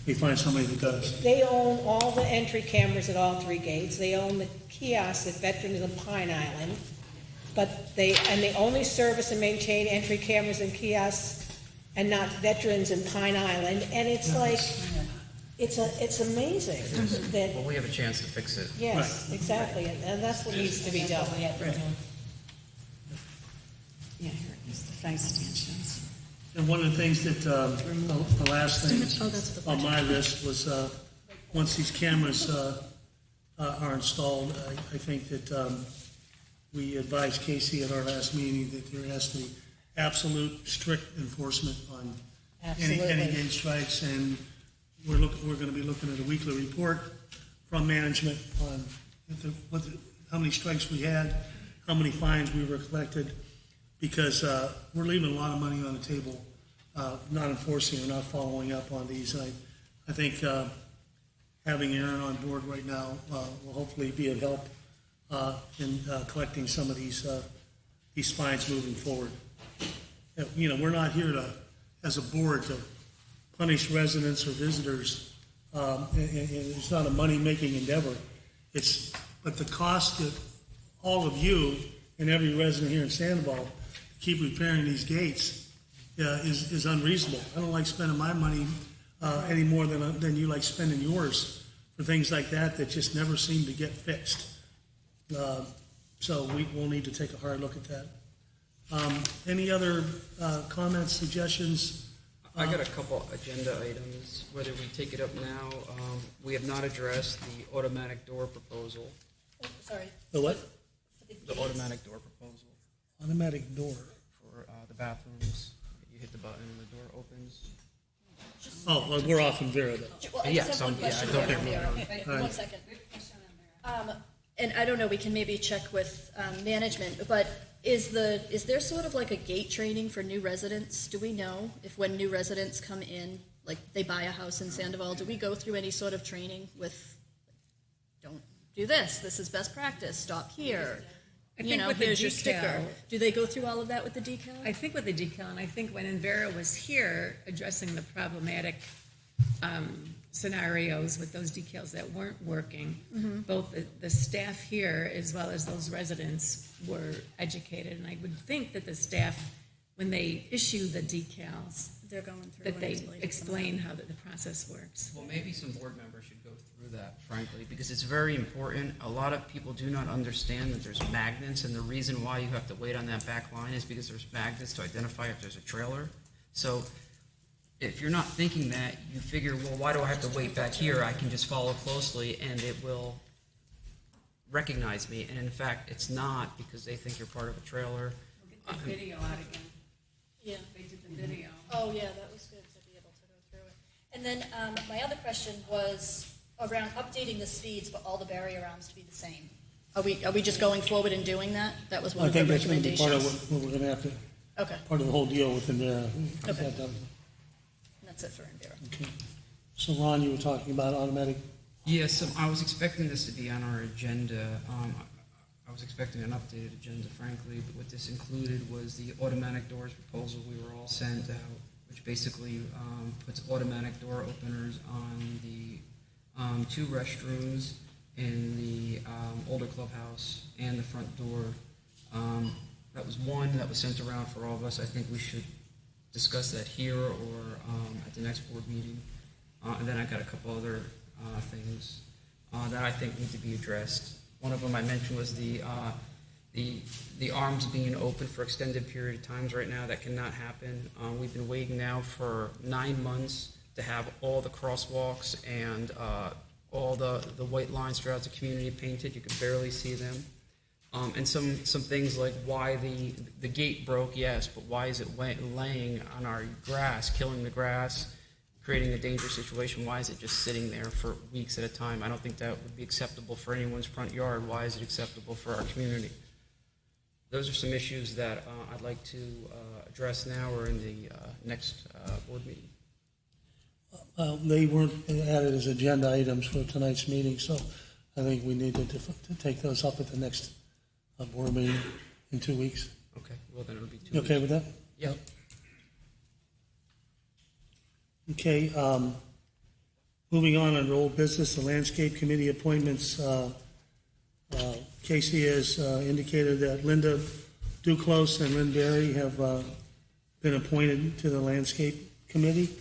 we find somebody that does. They own all the entry cameras at all three gates. They own the kiosks at Veterans and Pine Island. But they only service and maintain entry cameras and kiosks and not Veterans and Pine Island. And it's like, it's amazing that, Well, we have a chance to fix it. yes, exactly. And that's what needs to be done. Yeah, here it is, the fire stanchions. And one of the things that, the last thing Oh, that's the on my list was, once these cameras are installed, I think that we advised Casey at our last meeting that there has to be absolute strict enforcement on any Absolutely. gate strikes, and we're going to be looking at a weekly report from management on how many strikes we had, how many fines we were collected, because we're leaving a lot of money on the table, not enforcing or not following up on these. I think having Aaron on board right now will hopefully be of help in collecting some of these fines moving forward. We're not here as a board to punish residents or visitors, and it's not a money-making endeavor. But the cost to all of you and every resident here in Sandoval to keep repairing these gates is unreasonable. I don't like spending my money any more than you like spending yours for things like that just never seem to get fixed. So we'll need to take a hard look at that. Any other comments, suggestions? I got a couple agenda items, whether we take it up now. We have not addressed the automatic door proposal. Oh, sorry. The what? The automatic door proposal Automatic door. for the bathrooms. You hit the button and the door opens. Oh, well, we're off in Vera though. Well, I Yeah, just have one question don't there, get me Vera. wrong. Right, All right. 1 second. And I don't know, we can maybe check with management, but is there sort of like a gate training for new residents? Do we know if when new residents come in, like they buy a house in Sandoval, do we go through any sort of training with, don't do this is best practice, stop here, I think with the here's your decal- sticker. Do they go through all of that with the decal? I think with the decal, and I think when Envera was here addressing the problematic scenarios with those decals that weren't working, both the staff here as well as those residents were educated. And I would think that the staff, when they issue the decals, They're going through that and they explaining explain how the process works. Well, maybe some board members should go through that, frankly, because it's very important. A lot of people do not understand that there's magnets, and the reason why you have to wait on that back line is because there's magnets to identify if there's a trailer. So if you're not thinking that, you figure, well, why do I have to wait back here? I can just follow closely, and it will recognize me. And in fact, it's not, because they think you're part of a trailer. We'll get the video out again. Yeah. They did the video. Oh, yeah, that was good to be able to go through it. And then my other question was around updating the speeds for all the barrier arms to be the same. Are we just going forward and doing that? That was one I of the think that's going to be recommendations. part of what we're going to have to, Okay, part of the whole deal within there. Okay. that's it for Envera. Okay. So Ron, you were talking about automatic. Yes, I was expecting this to be on our agenda. I was expecting an updated agenda, frankly, but what this included was the automatic doors proposal we were all sent out, which basically puts automatic door openers on the two restrooms in the older clubhouse and the front door. That was one that was sent around for all of us. I think we should discuss that here or at the next board meeting. And then I got a couple other things that I think need to be addressed. One of them I mentioned was the arms being open for extended period of times right now. That cannot happen. We've been waiting now for 9 months to have all the crosswalks and all the white lines throughout the community painted. You can barely see them. And some things like why the gate broke, yes, but why is it laying on our grass, killing the grass, creating a dangerous situation? Why is it just sitting there for weeks at a time? I don't think that would be acceptable for anyone's front yard. Why is it acceptable for our community? Those are some issues that I'd like to address now or in the next board meeting. They weren't added as agenda items for tonight's meeting, so I think we need to take those up at the next board meeting in 2 weeks. Okay, well then it'll be 2 weeks. You okay with that? Yep. Okay, moving on under old business, the landscape committee appointments. Casey has indicated that Linda Duclos and Lynn Berry have been appointed to the landscape committee.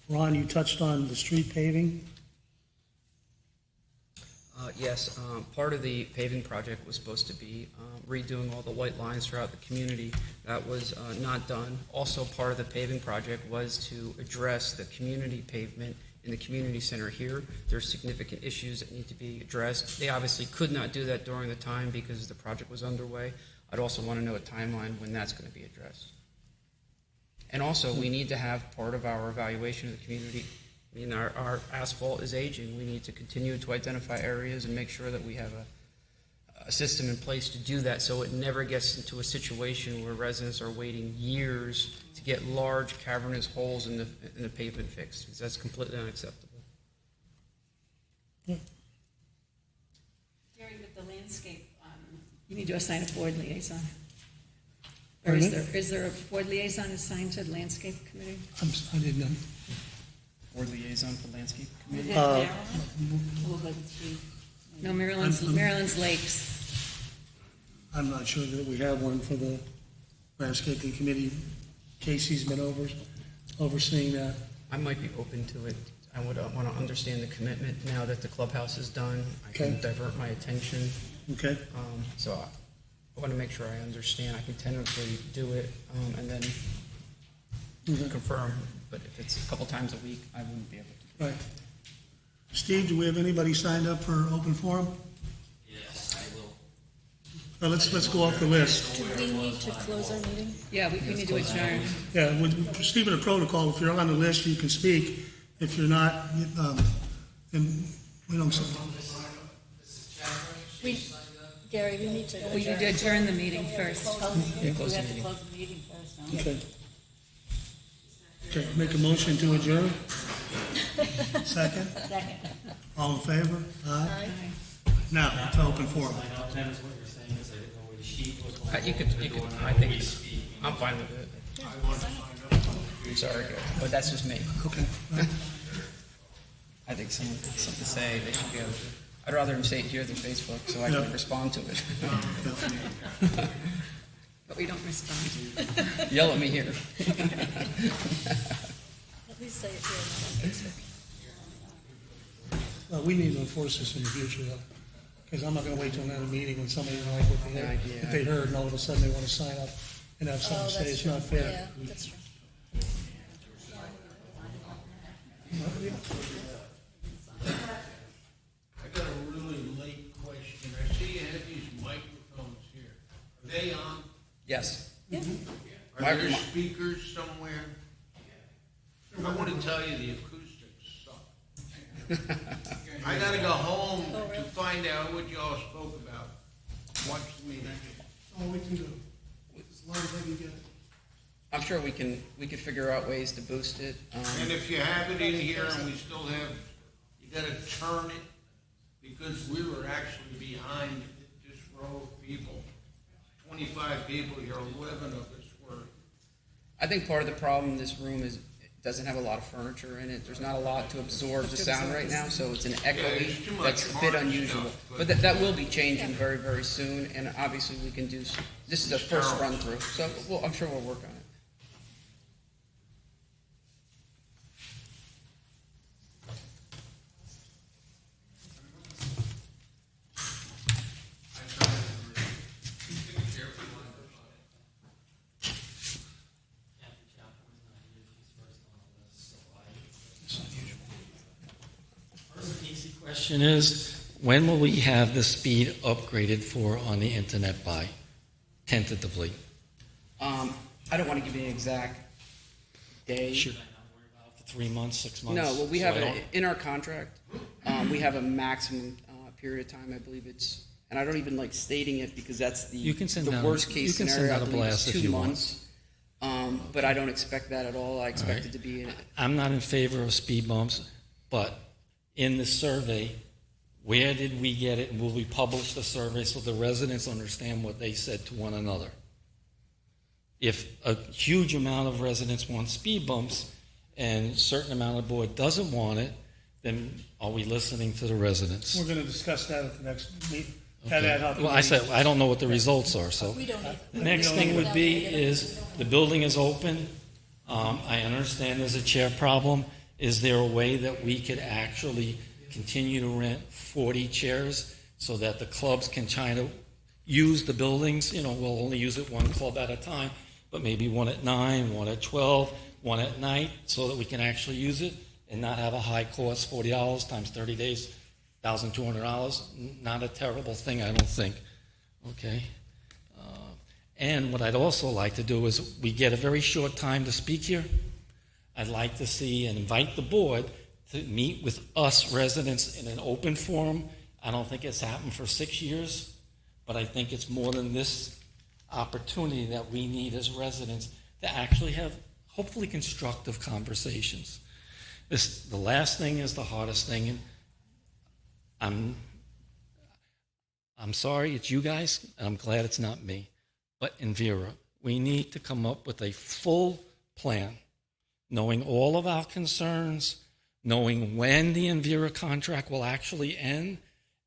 Ron, you touched on the street paving. Yes, part of the paving project was supposed to be redoing all the white lines throughout the community. That was not done. Also, part of the paving project was to address the community pavement in the community center here. There's significant issues that need to be addressed. They obviously could not do that during the time because the project was underway. I'd also want to know a timeline when that's going to be addressed. And also, we need to have part of our evaluation of the community. I mean, our asphalt is aging. We need to continue to identify areas and make sure that we have a system in place to do that so it never gets into a situation where residents are waiting years to get large cavernous holes in the pavement fixed, because that's completely unacceptable. Gary, with the landscape, you need to assign a board liaison. Or is there a board liaison assigned to the landscape committee? I didn't know. Board liaison for landscape committee? No, Maryland's Lakes. I'm not sure that we have one for the landscaping committee. Casey's been overseeing that. I might be open to it. I would want to understand the commitment now that the clubhouse is done. I can divert my attention. Okay. So I want to make sure I understand. I can tentatively do it and then confirm. But if it's a couple times a week, I wouldn't be able to. Right. Steve, do we have anybody signed up for open forum? Yes, I will. Well, let's go off the list. Do we need to close our meeting? Yeah, we need to adjourn. Yeah, with Stephen, a protocol, if you're on the list, you can speak. If you're not, then we don't. Gary, we need to adjourn. We need to adjourn the meeting first. We have to close the meeting first, huh? Okay. Okay, make a motion to adjourn? Second? Second. All in favor? Aye. Now, to open forum. You could, I think, I'm fine with it. I'm sorry, but that's just me. Okay. I think someone has something to say, they should be able to. I'd rather them say it here than Facebook, so I can respond to it. But we don't respond. Yell at me here. At least say it here on Facebook. We need to enforce this in the future, though, because I'm not going to wait till another meeting when somebody doesn't like what they heard, and all of a sudden they want to sign up and have something to say. It's not fair. Yeah, that's true. I got a really late question. I see you have these microphones here. Are they on? Yes. Yeah. Are there speakers somewhere? I want to tell you the acoustics suck. I got to go home to find out what y'all spoke about. Watch the meeting. Oh, we can do it. As long as I can get it. I'm sure we can figure out ways to boost it. And if you have it in here and we still have, you got to turn it because we were actually behind this row of people. 25 people here, 11 of us were. I think part of the problem in this room is it doesn't have a lot of furniture in it. There's not a lot to absorb the sound right now, so it's an echoey that's a bit unusual. But that will be changing very, very soon, and obviously we can do, this is the first run through, so I'm sure we'll work on it. Question is, when will we have the speed upgraded for on the internet by, tentatively? I don't want to give you an exact day. Should I not worry about for 3 months, 6 months? No, well, we have in our contract, we have a maximum period of time, I believe it's, and I don't even like stating it because that's the worst case scenario. I believe it's 2 months. But I don't expect that at all. I expect it to be in it. I'm not in favor of speed bumps, but in the survey, where did we get it, and will we publish the survey so the residents understand what they said to one another? If a huge amount of residents want speed bumps and a certain amount of the board doesn't want it, then are we listening to the residents? We're going to discuss that at the next meeting. Okay. Well, I said I don't know what the results are, so the next thing would be is the building is open. I understand there's a chair problem. Is there a way that we could actually continue to rent 40 chairs so that the clubs can try to use the buildings? You know, we'll only use it one club at a time, but maybe one at 9, one at 12, one at night, so that we can actually use it and not have a high cost, $40 times 30 days, $1,200. Not a terrible thing, I don't think. Okay. And what I'd also like to do is we get a very short time to speak here. I'd like to see and invite the board to meet with us residents in an open forum. I don't think it's happened for 6 years, but I think it's more than this opportunity that we need as residents to actually have hopefully constructive conversations. The last thing is the hardest thing, and I'm sorry, it's you guys, and I'm glad it's not me, but Envera, we need to come up with a full plan, knowing all of our concerns, knowing when the Envera contract will actually end,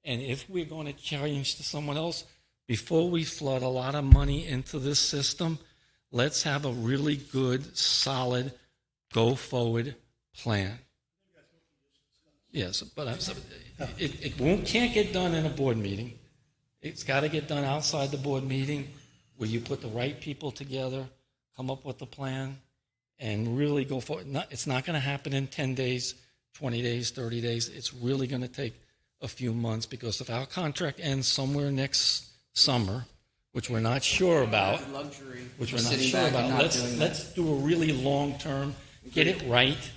and if we're going to change to someone else, before we flood a lot of money into this system, let's have a really good, solid, go-forward plan. Yes, but it can't get done in a board meeting. It's got to get done outside the board meeting where you put the right people together, come up with a plan, and really go forward. It's not going to happen in 10 days, 20 days, 30 days. It's really going to take a few months, because if our contract ends somewhere next summer, which we're not sure about, let's do a really long-term, get it right,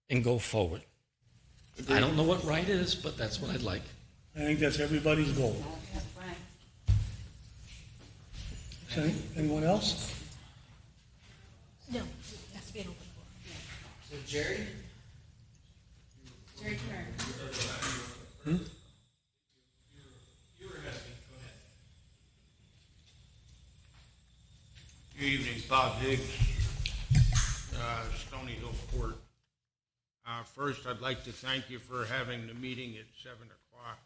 and go forward. I don't know what right is, but that's what I'd like. I think that's everybody's goal. Okay. Anyone else? No, it has to be an open forum. So Jerry Turner. Good evening, Bob Higgs, Stony Hill Court. First, I'd like to thank you for having the meeting at 7 o'clock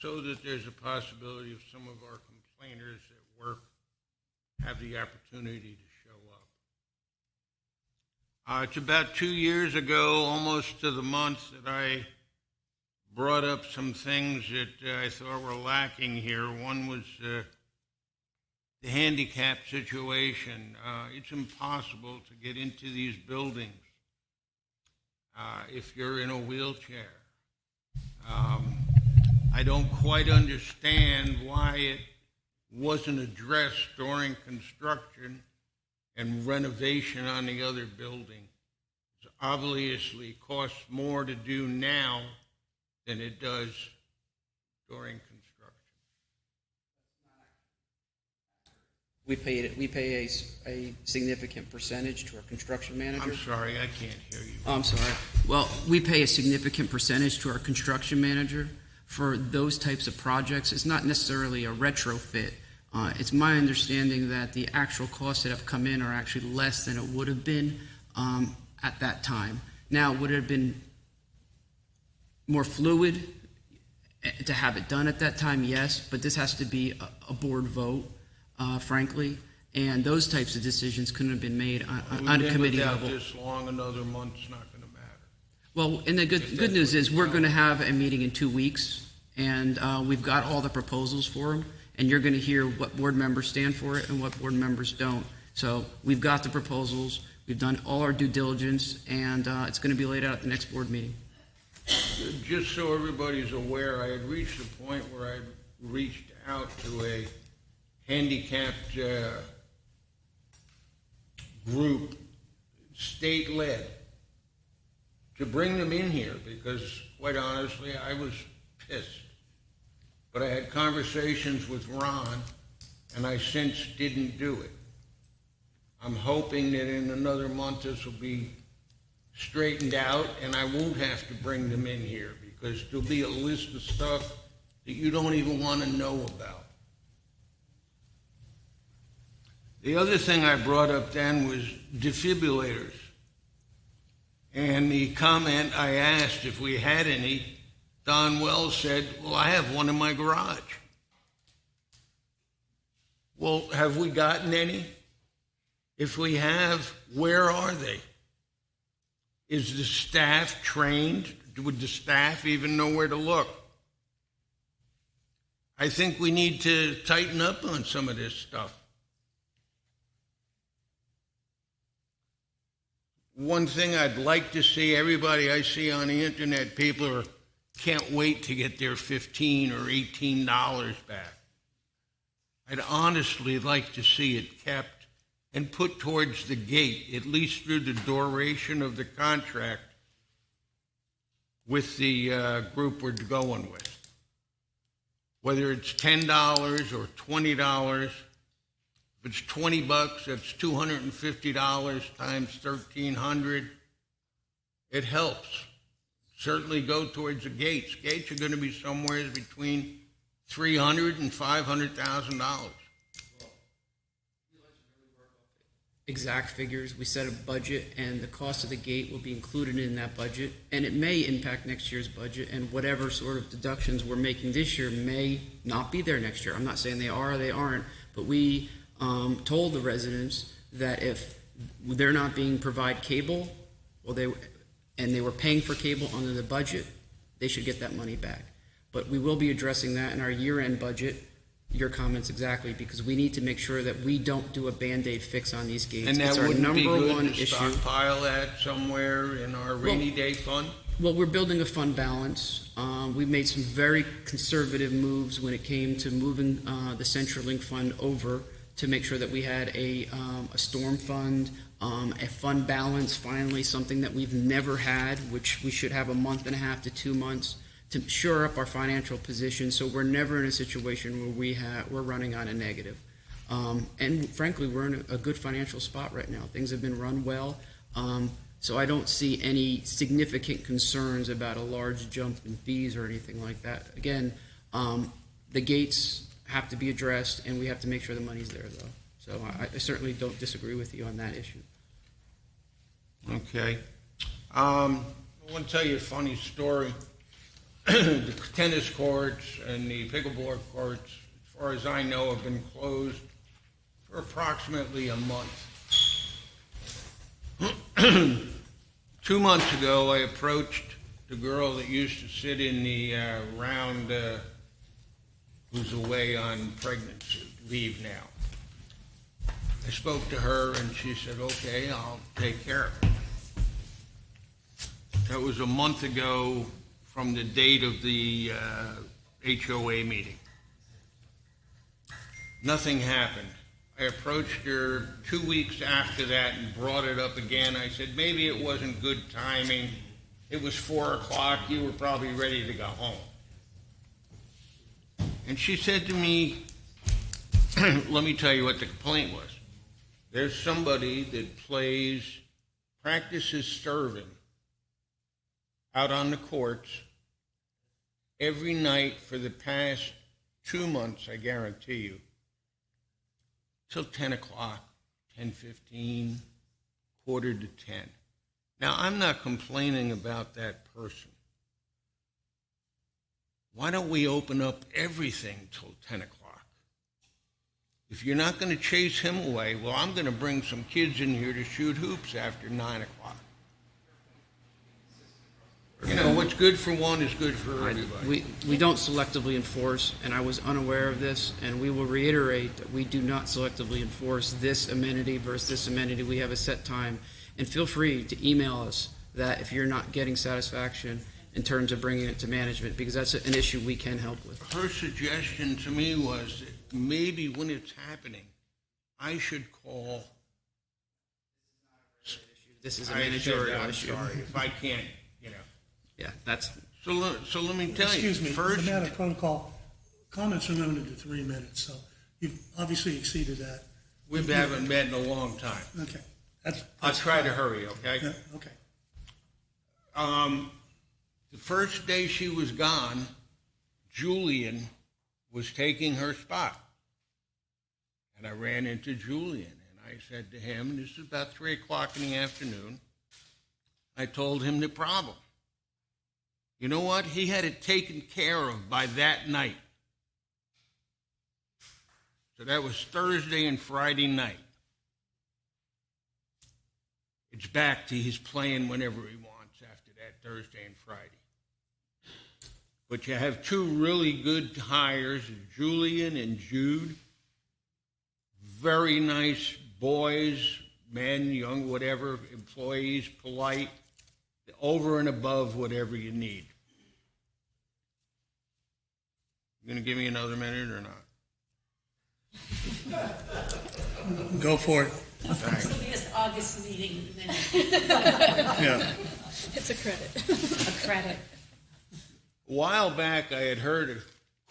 so that there's a possibility of some of our complainers at work have the opportunity to show up. It's about 2 years ago, almost to the month, that I brought up some things that I thought were lacking here. One was the handicap situation. It's impossible to get into these buildings if you're in a wheelchair. I don't quite understand why it wasn't addressed during construction and renovation on the other building. It obviously costs more to do now than it does during construction. We pay a significant percentage to our construction manager. I'm sorry, I can't hear you. Oh, I'm sorry. Well, we pay a significant percentage to our construction manager for those types of projects. It's not necessarily a retrofit. It's my understanding that the actual costs that have come in are actually less than it would have been at that time. Now, would it have been more fluid to have it done at that time? Yes, but this has to be a board vote, frankly, and those types of decisions couldn't have been made on a committee level. Without this long, another month's not going to matter. Well, and the good news is we're going to have a meeting in 2 weeks, and we've got all the proposals for them, and you're going to hear what board members stand for it and what board members don't. So we've got the proposals, we've done all our due diligence, and it's going to be laid out at the next board meeting. Just so everybody's aware, I had reached a point where I reached out to a handicapped group, state-led, to bring them in here because, quite honestly, I was pissed. But I had conversations with Ron, and I since didn't do it. I'm hoping that in another month this will be straightened out, and I won't have to bring them in here because there'll be a list of stuff that you don't even want to know about. The other thing I brought up then was defibrillators. And the comment I asked if we had any, Don Wells said, well, I have one in my garage. Well, have we gotten any? If we have, where are they? Is the staff trained? Would the staff even know where to look? I think we need to tighten up on some of this stuff. One thing I'd like to see, everybody I see on the internet, people can't wait to get their $15 or $18 back. I'd honestly like to see it kept and put towards the gate, at least through the duration of the contract with the group we're going with. Whether it's $10 or $20, if it's $20, that's $250 times 1,300. It helps. Certainly go towards the gates. Gates are going to be somewhere between $300,000 and $500,000. Exact figures. We set a budget, and the cost of the gate will be included in that budget, and it may impact next year's budget, and whatever sort of deductions we're making this year may not be there next year. I'm not saying they are or they aren't, but we told the residents that if they're not being provided cable, and they were paying for cable under the budget, they should get that money back. But we will be addressing that in our year-end budget, your comments exactly, because we need to make sure that we don't do a Band-Aid fix on these gates. And that it's our wouldn't number be good one to issue. stockpile that somewhere in our rainy day fund? Well, we're building a fund balance. We've made some very conservative moves when it came to moving the CenturyLink fund over to make sure that we had a storm fund, a fund balance, finally, something that we've never had, which we should have a month and a half to 2 months to shore up our financial position so we're never in a situation where we're running on a negative. And frankly, we're in a good financial spot right now. Things have been run well. So I don't see any significant concerns about a large jump in fees or anything like that. Again, the gates have to be addressed, and we have to make sure the money's there, though. So I certainly don't disagree with you on that issue. Okay. I want to tell you a funny story. The tennis courts and the pickleball courts, as far as I know, have been closed for approximately a month. 2 months ago, I approached the girl that used to sit in the round, who's away on pregnancy leave now. I spoke to her, and she said, okay, I'll take care of it. That was a month ago from the date of the HOA meeting. Nothing happened. I approached her 2 weeks after that and brought it up again. I said, maybe it wasn't good timing. It was 4 o'clock. You were probably ready to go home. And she said to me, let me tell you what the complaint was. There's somebody that practices serving out on the courts, every night for the past 2 months, I guarantee you, till 10 o'clock, 10:15, quarter to 10. Now, I'm not complaining about that person. Why don't we open up everything till 10 o'clock? If you're not going to chase him away, well, I'm going to bring some kids in here to shoot hoops after 9 o'clock. You know, what's good for one is good for everybody. We don't selectively enforce, and I was unaware of this, and we will reiterate that we do not selectively enforce this amenity versus this amenity. We have a set time, and feel free to email us that if you're not getting satisfaction in terms of bringing it to management, because that's an issue we can help with. Her suggestion to me was that maybe when it's happening, I should call. This is a managerial issue. I'm sorry if I can't, you know. Yeah, that's. So let me tell Excuse you. me, First, the matter of protocol, comments are limited to 3 minutes, so you've obviously exceeded that. we haven't met in a long time. Okay. I'll try to hurry, okay? Yeah, okay. The first day she was gone, Julian was taking her spot. And I ran into Julian, and I said to him, this is about 3 o'clock in the afternoon, I told him the problem. You know what? He had it taken care of by that night. So that was Thursday and Friday night. It's back to he's playing whenever he wants after that Thursday and Friday. But you have two really good hires, Julian and Jude. Very nice boys, men, young, whatever, employees, polite, over and above whatever you need. You going to give me another minute or not? Go for it. Thanks. It's this August meeting. Yeah. It's a credit. A credit. A while back, I had heard a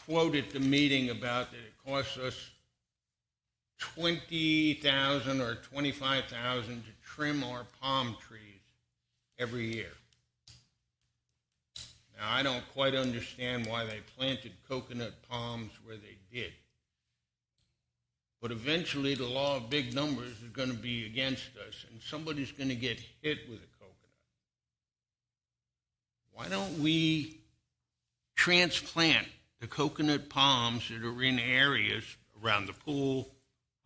quote at the meeting about that it costs us $20,000 or $25,000 to trim our palm trees every year. Now, I don't quite understand why they planted coconut palms where they did. But eventually, the law of big numbers is going to be against us, and somebody's going to get hit with a coconut. Why don't we transplant the coconut palms that are in areas around the pool,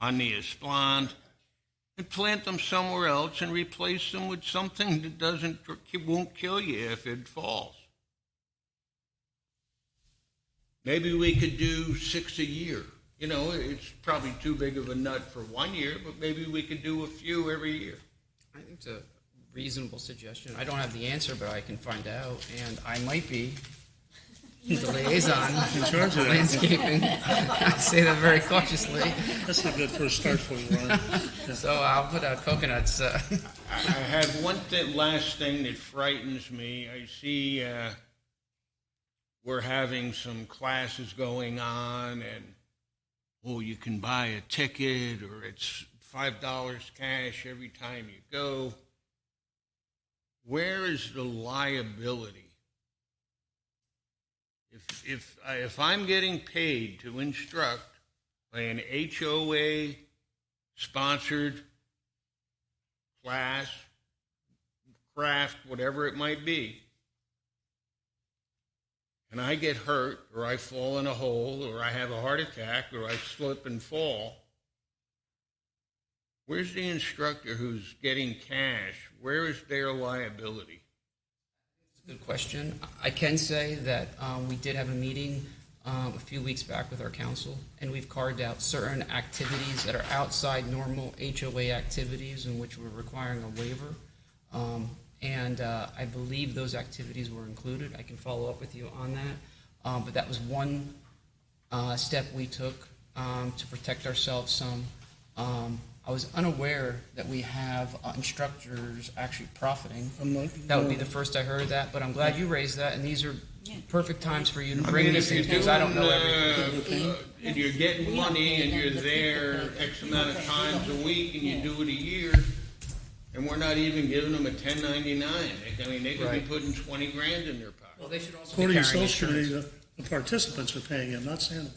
on the esplanade, and plant them somewhere else and replace them with something that won't kill you if it falls? Maybe we could do 6 a year. You know, it's probably too big of a nut for 1 year, but maybe we could do a few every year. I think it's a reasonable suggestion. I don't have the answer, but I can find out, and I might be the liaison in charge of landscaping. I say that very cautiously. That's a good first start for you, Ron. Yeah. So I'll put out coconuts. I have one last thing that frightens me. I see we're having some classes going on, and you can buy a ticket, or it's $5 cash every time you go. Where is the liability? If I'm getting paid to instruct by an HOA-sponsored class, craft, whatever it might be, and I get hurt, or I fall in a hole, or I have a heart attack, or I slip and fall, where's the instructor who's getting cash? Where is their liability? That's a good question. I can say that we did have a meeting a few weeks back with our council, and we've carved out certain activities that are outside normal HOA activities in which we're requiring a waiver. And I believe those activities were included. I can follow up with you on that. But that was one step we took to protect ourselves some. I was unaware that we have instructors actually profiting. That would be the first I heard of that, but I'm glad you raised that, and these are perfect times for you to bring these things, because I don't know everything. And you're getting money, and you're there X amount of times a week, and you do it a year, and we're not even giving them a 1099. They could be putting 20 grand in their pocket. Well, they should also According be to carrying Social Security, insurance. the participants are paying him, not Sandoval.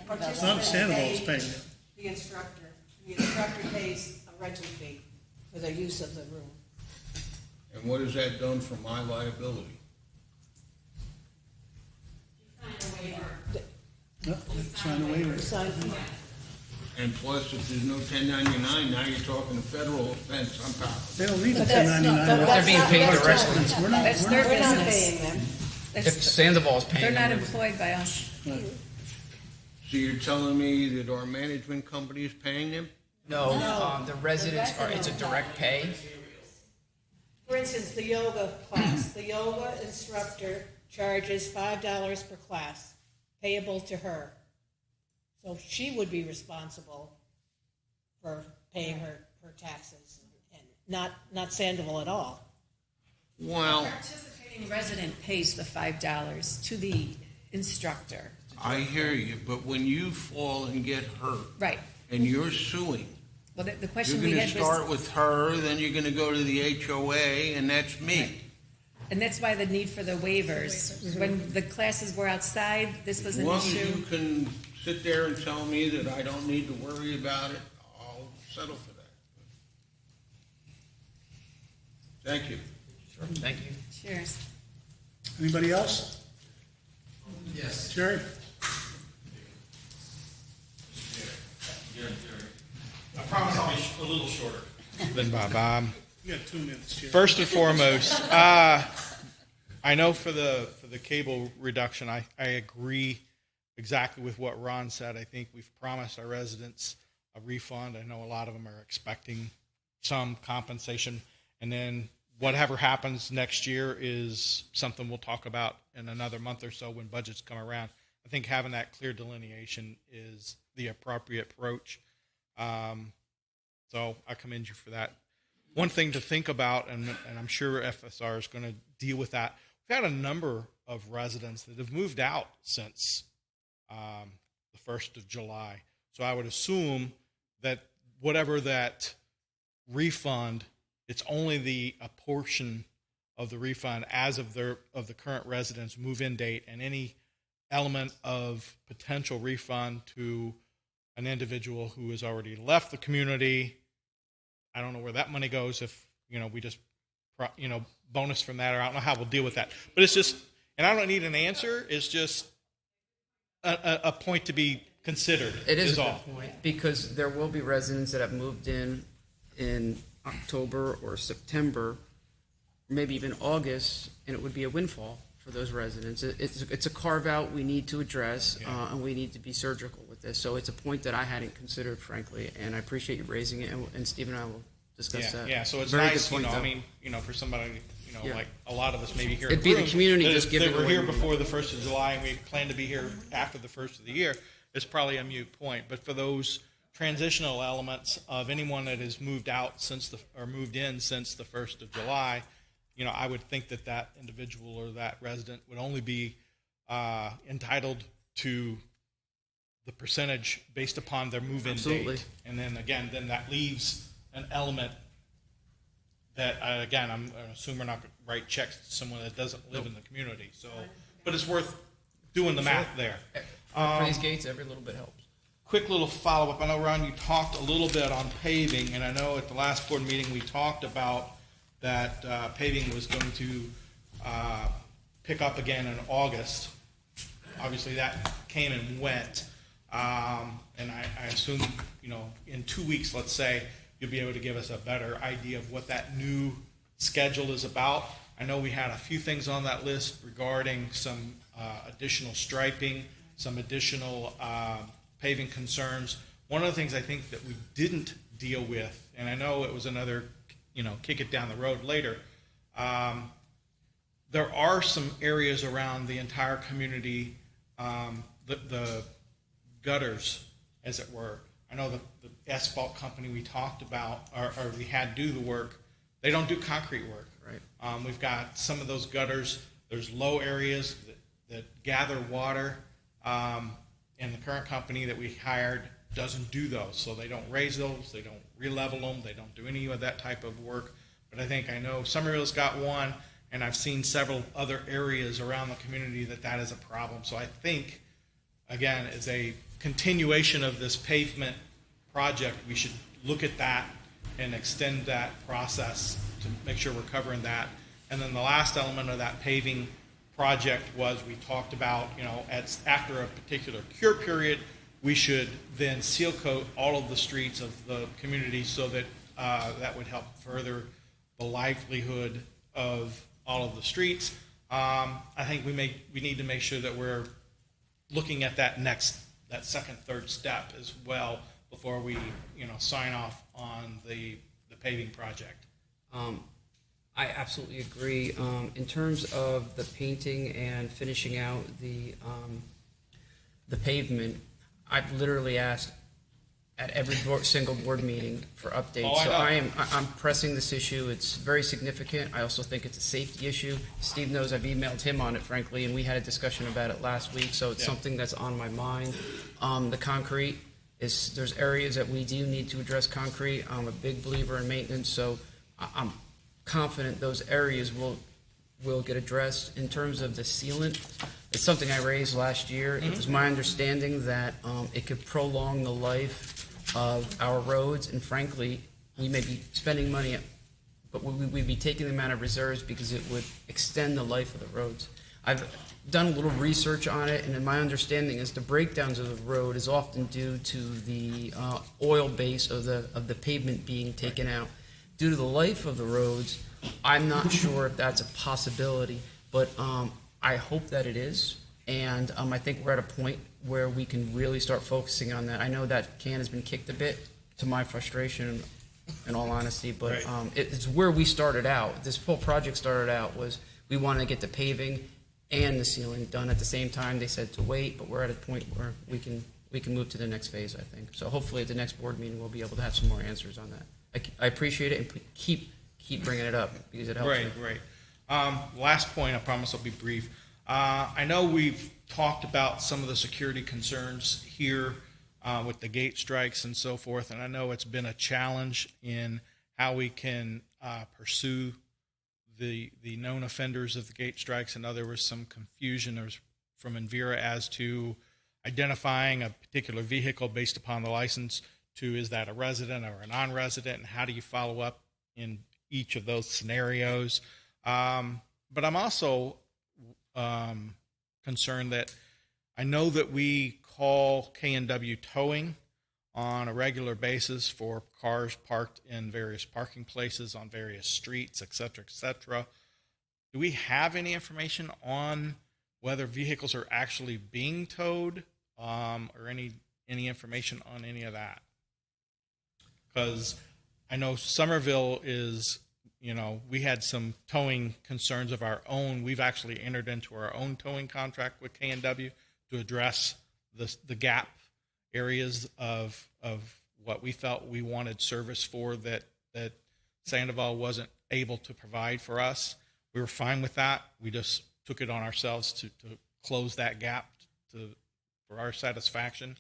Participants Not Sandoval is pay paying him. The instructor. The instructor pays a rental fee for the use of the room. And what has that done for my liability? Yep, sign a waiver. And plus, if there's no 1099, now you're talking a federal offense on top of it. They don't need a But that's 1099. not- but They're being paid the residents. We're not, That's we're their not- We're not business. paying them. If Sandoval's paying They're not them, employed by us. So you're telling me that our management company is paying them? no, the residents are, it's a direct pay. For instance, the yoga class, the yoga instructor charges $5 per class, payable to her. So she would be responsible for paying her taxes, and not Sandoval at all. Well, Participating resident pays the $5 to the instructor. I hear you, but when you fall and get hurt Right. and you're suing, Well, the you're question we going to had start was, with her, then you're going to go to the HOA, and that's me. and that's why the need for the waivers. When the classes were outside, this was As an long as issue. you can sit there and tell me that I don't need to worry about it, I'll settle for that. Thank you. Sure, thank you. Cheers. Anybody else? Yes. Jerry? I promise I'll be a little shorter than Bob. You got 2 minutes, Jerry. First and foremost, I know for the cable reduction, I agree exactly with what Ron said. I think we've promised our residents a refund. I know a lot of them are expecting some compensation, and then whatever happens next year is something we'll talk about in another month or so when budgets come around. I think having that clear delineation is the appropriate approach. So I commend you for that. One thing to think about, and I'm sure FSR is going to deal with that, we've had a number of residents that have moved out since the 1st of July. So I would assume that whatever that refund, it's only a portion of the refund as of the current residents' move-in date, and any element of potential refund to an individual who has already left the community. I don't know where that money goes if, we just, bonus from that, or I don't know how we'll deal with that. But it's just, and I don't need an answer, it's just a point to be considered. It is a all. good point, because there will be residents that have moved in October or September, maybe even August, and it would be a windfall for those residents. It's a carve-out we need to address, and we need to be surgical with this. So it's a point that I hadn't considered, frankly, and I appreciate you raising it, and Steve and I will discuss that. Yeah, so it's Very nice, good point, though. for somebody, Yeah. like a lot of us maybe here. It'd be the community just giving They were away here money. before the 1st of July, and we plan to be here after the 1st of the year. It's probably a moot point, but for those transitional elements of anyone that has moved out or moved in since the 1st of July, I would think that individual or that resident would only be entitled to the percentage based upon their move-in Absolutely. date. And then again, that leaves an element that, again, I'm going to assume we're not going to write checks to someone that doesn't live in the community. So, but it's worth doing the math there. For these gates, every little bit helps. Quick little follow-up. I know, Ron, you talked a little bit on paving, and I know at the last board meeting we talked about that paving was going to pick up again in August. Obviously, that came and went. And I assume, in 2 weeks, let's say, you'll be able to give us a better idea of what that new schedule is about. I know we had a few things on that list regarding some additional striping, some additional paving concerns. One of the things I think that we didn't deal with, and I know it was another, kick it down the road later, there are some areas around the entire community, the gutters, as it were. I know the asphalt company we talked about, or we had do the work, they don't do concrete work. Right. We've got some of those gutters, there's low areas that gather water, and the current company that we hired doesn't do those. So they don't raise those, they don't re-level them, they don't do any of that type of work. But I know Summerville's got one, and I've seen several other areas around the community that is a problem. So I think, again, as a continuation of this pavement project, we should look at that and extend that process to make sure we're covering that. And then the last element of that paving project was we talked about, after a particular cure period, we should then seal coat all of the streets of the community so that that would help further the livelihood of all of the streets. I think we need to make sure that we're looking at that second, third step as well before we sign off on the paving project. I absolutely agree. In terms of the painting and finishing out the pavement, I've literally asked at every single board meeting for updates. So I'm pressing this issue. It's very significant. I also think it's a safety issue. Steve knows I've emailed him on it, frankly, and we had a discussion about it last week. So it's something that's on my mind. The concrete there's areas that we do need to address concrete. I'm a big believer in maintenance, so I'm confident those areas will get addressed. In terms of the sealant, it's something I raised last year. It was my understanding that it could prolong the life of our roads, and frankly, we may be spending money, but we'd be taking them out of reserves because it would extend the life of the roads. I've done a little research on it, and my understanding is the breakdowns of the road is often due to the oil base of the pavement being taken out. Due to the life of the roads, I'm not sure if that's a possibility, but I hope that it is, and I think we're at a point where we can really start focusing on that. I know that can has been kicked a bit, to my frustration, in all honesty, but it's where we started out. This whole project started out was we wanted to get the paving and the ceiling done at the same time. They said to wait, but we're at a point where we can move to the next phase, I think. So hopefully at the next board meeting we'll be able to have some more answers on that. I appreciate it, and keep bringing it up because it helps. Right. Last point, I promise I'll be brief. I know we've talked about some of the security concerns here with the gate strikes and so forth, and I know it's been a challenge in how we can pursue the known offenders of the gate strikes. And there was some confusion from Envera as to identifying a particular vehicle based upon the license to is that a resident or a non-resident, and how do you follow up in each of those scenarios. But I'm also concerned that I know that we call K&W towing on a regular basis for cars parked in various parking places on various streets, et cetera. Do we have any information on whether vehicles are actually being towed, or any information on any of that? Because I know Somerville is, we had some towing concerns of our own. We've actually entered into our own towing contract with K&W to address the gap areas of what we felt we wanted service for that Sandoval wasn't able to provide for us. We were fine with that. We just took it on ourselves to close that gap for our satisfaction.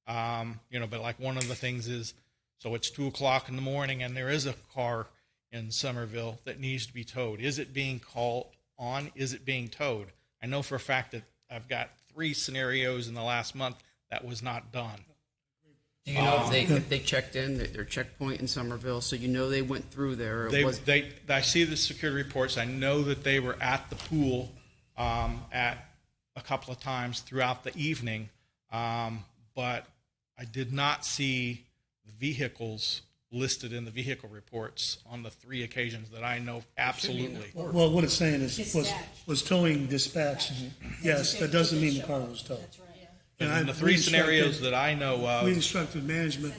But like one of the things is, so it's 2:00 in the morning and there is a car in Somerville that needs to be towed. Is it being called on? Is it being towed? I know for a fact that I've got 3 scenarios in the last month that was not done. Do you know if they checked in their checkpoint in Somerville, so they went through there? I see the security reports. I know that they were at the pool at a couple of times throughout the evening, but I did not see the vehicles listed in the vehicle reports on the 3 occasions that I know absolutely. Well, what it's saying is was towing dispatched. Yes, that doesn't mean the car was towed. That's right. And in the 3 scenarios that I know of, we instructed management.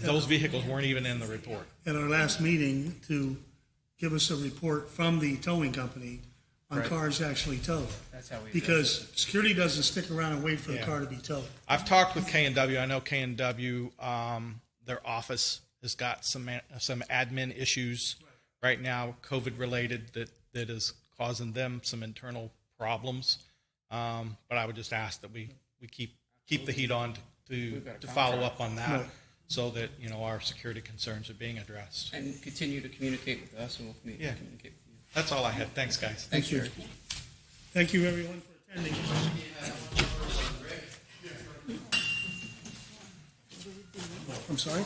Those vehicles weren't even in the report. At our last meeting, to give us a report from the towing company on cars actually towed. That's how we because security doesn't stick around and wait for the car to be towed. I've talked with K&W. I know K&W, their office has got some admin issues right now, COVID related, that is causing them some internal problems. But I would just ask that we keep the heat on to follow up on that, so that our security concerns are being addressed. And continue to communicate with us, and we'll communicate with you. That's all I had. Thanks, guys. Thank you. Thank you, everyone, for attending. I'm sorry?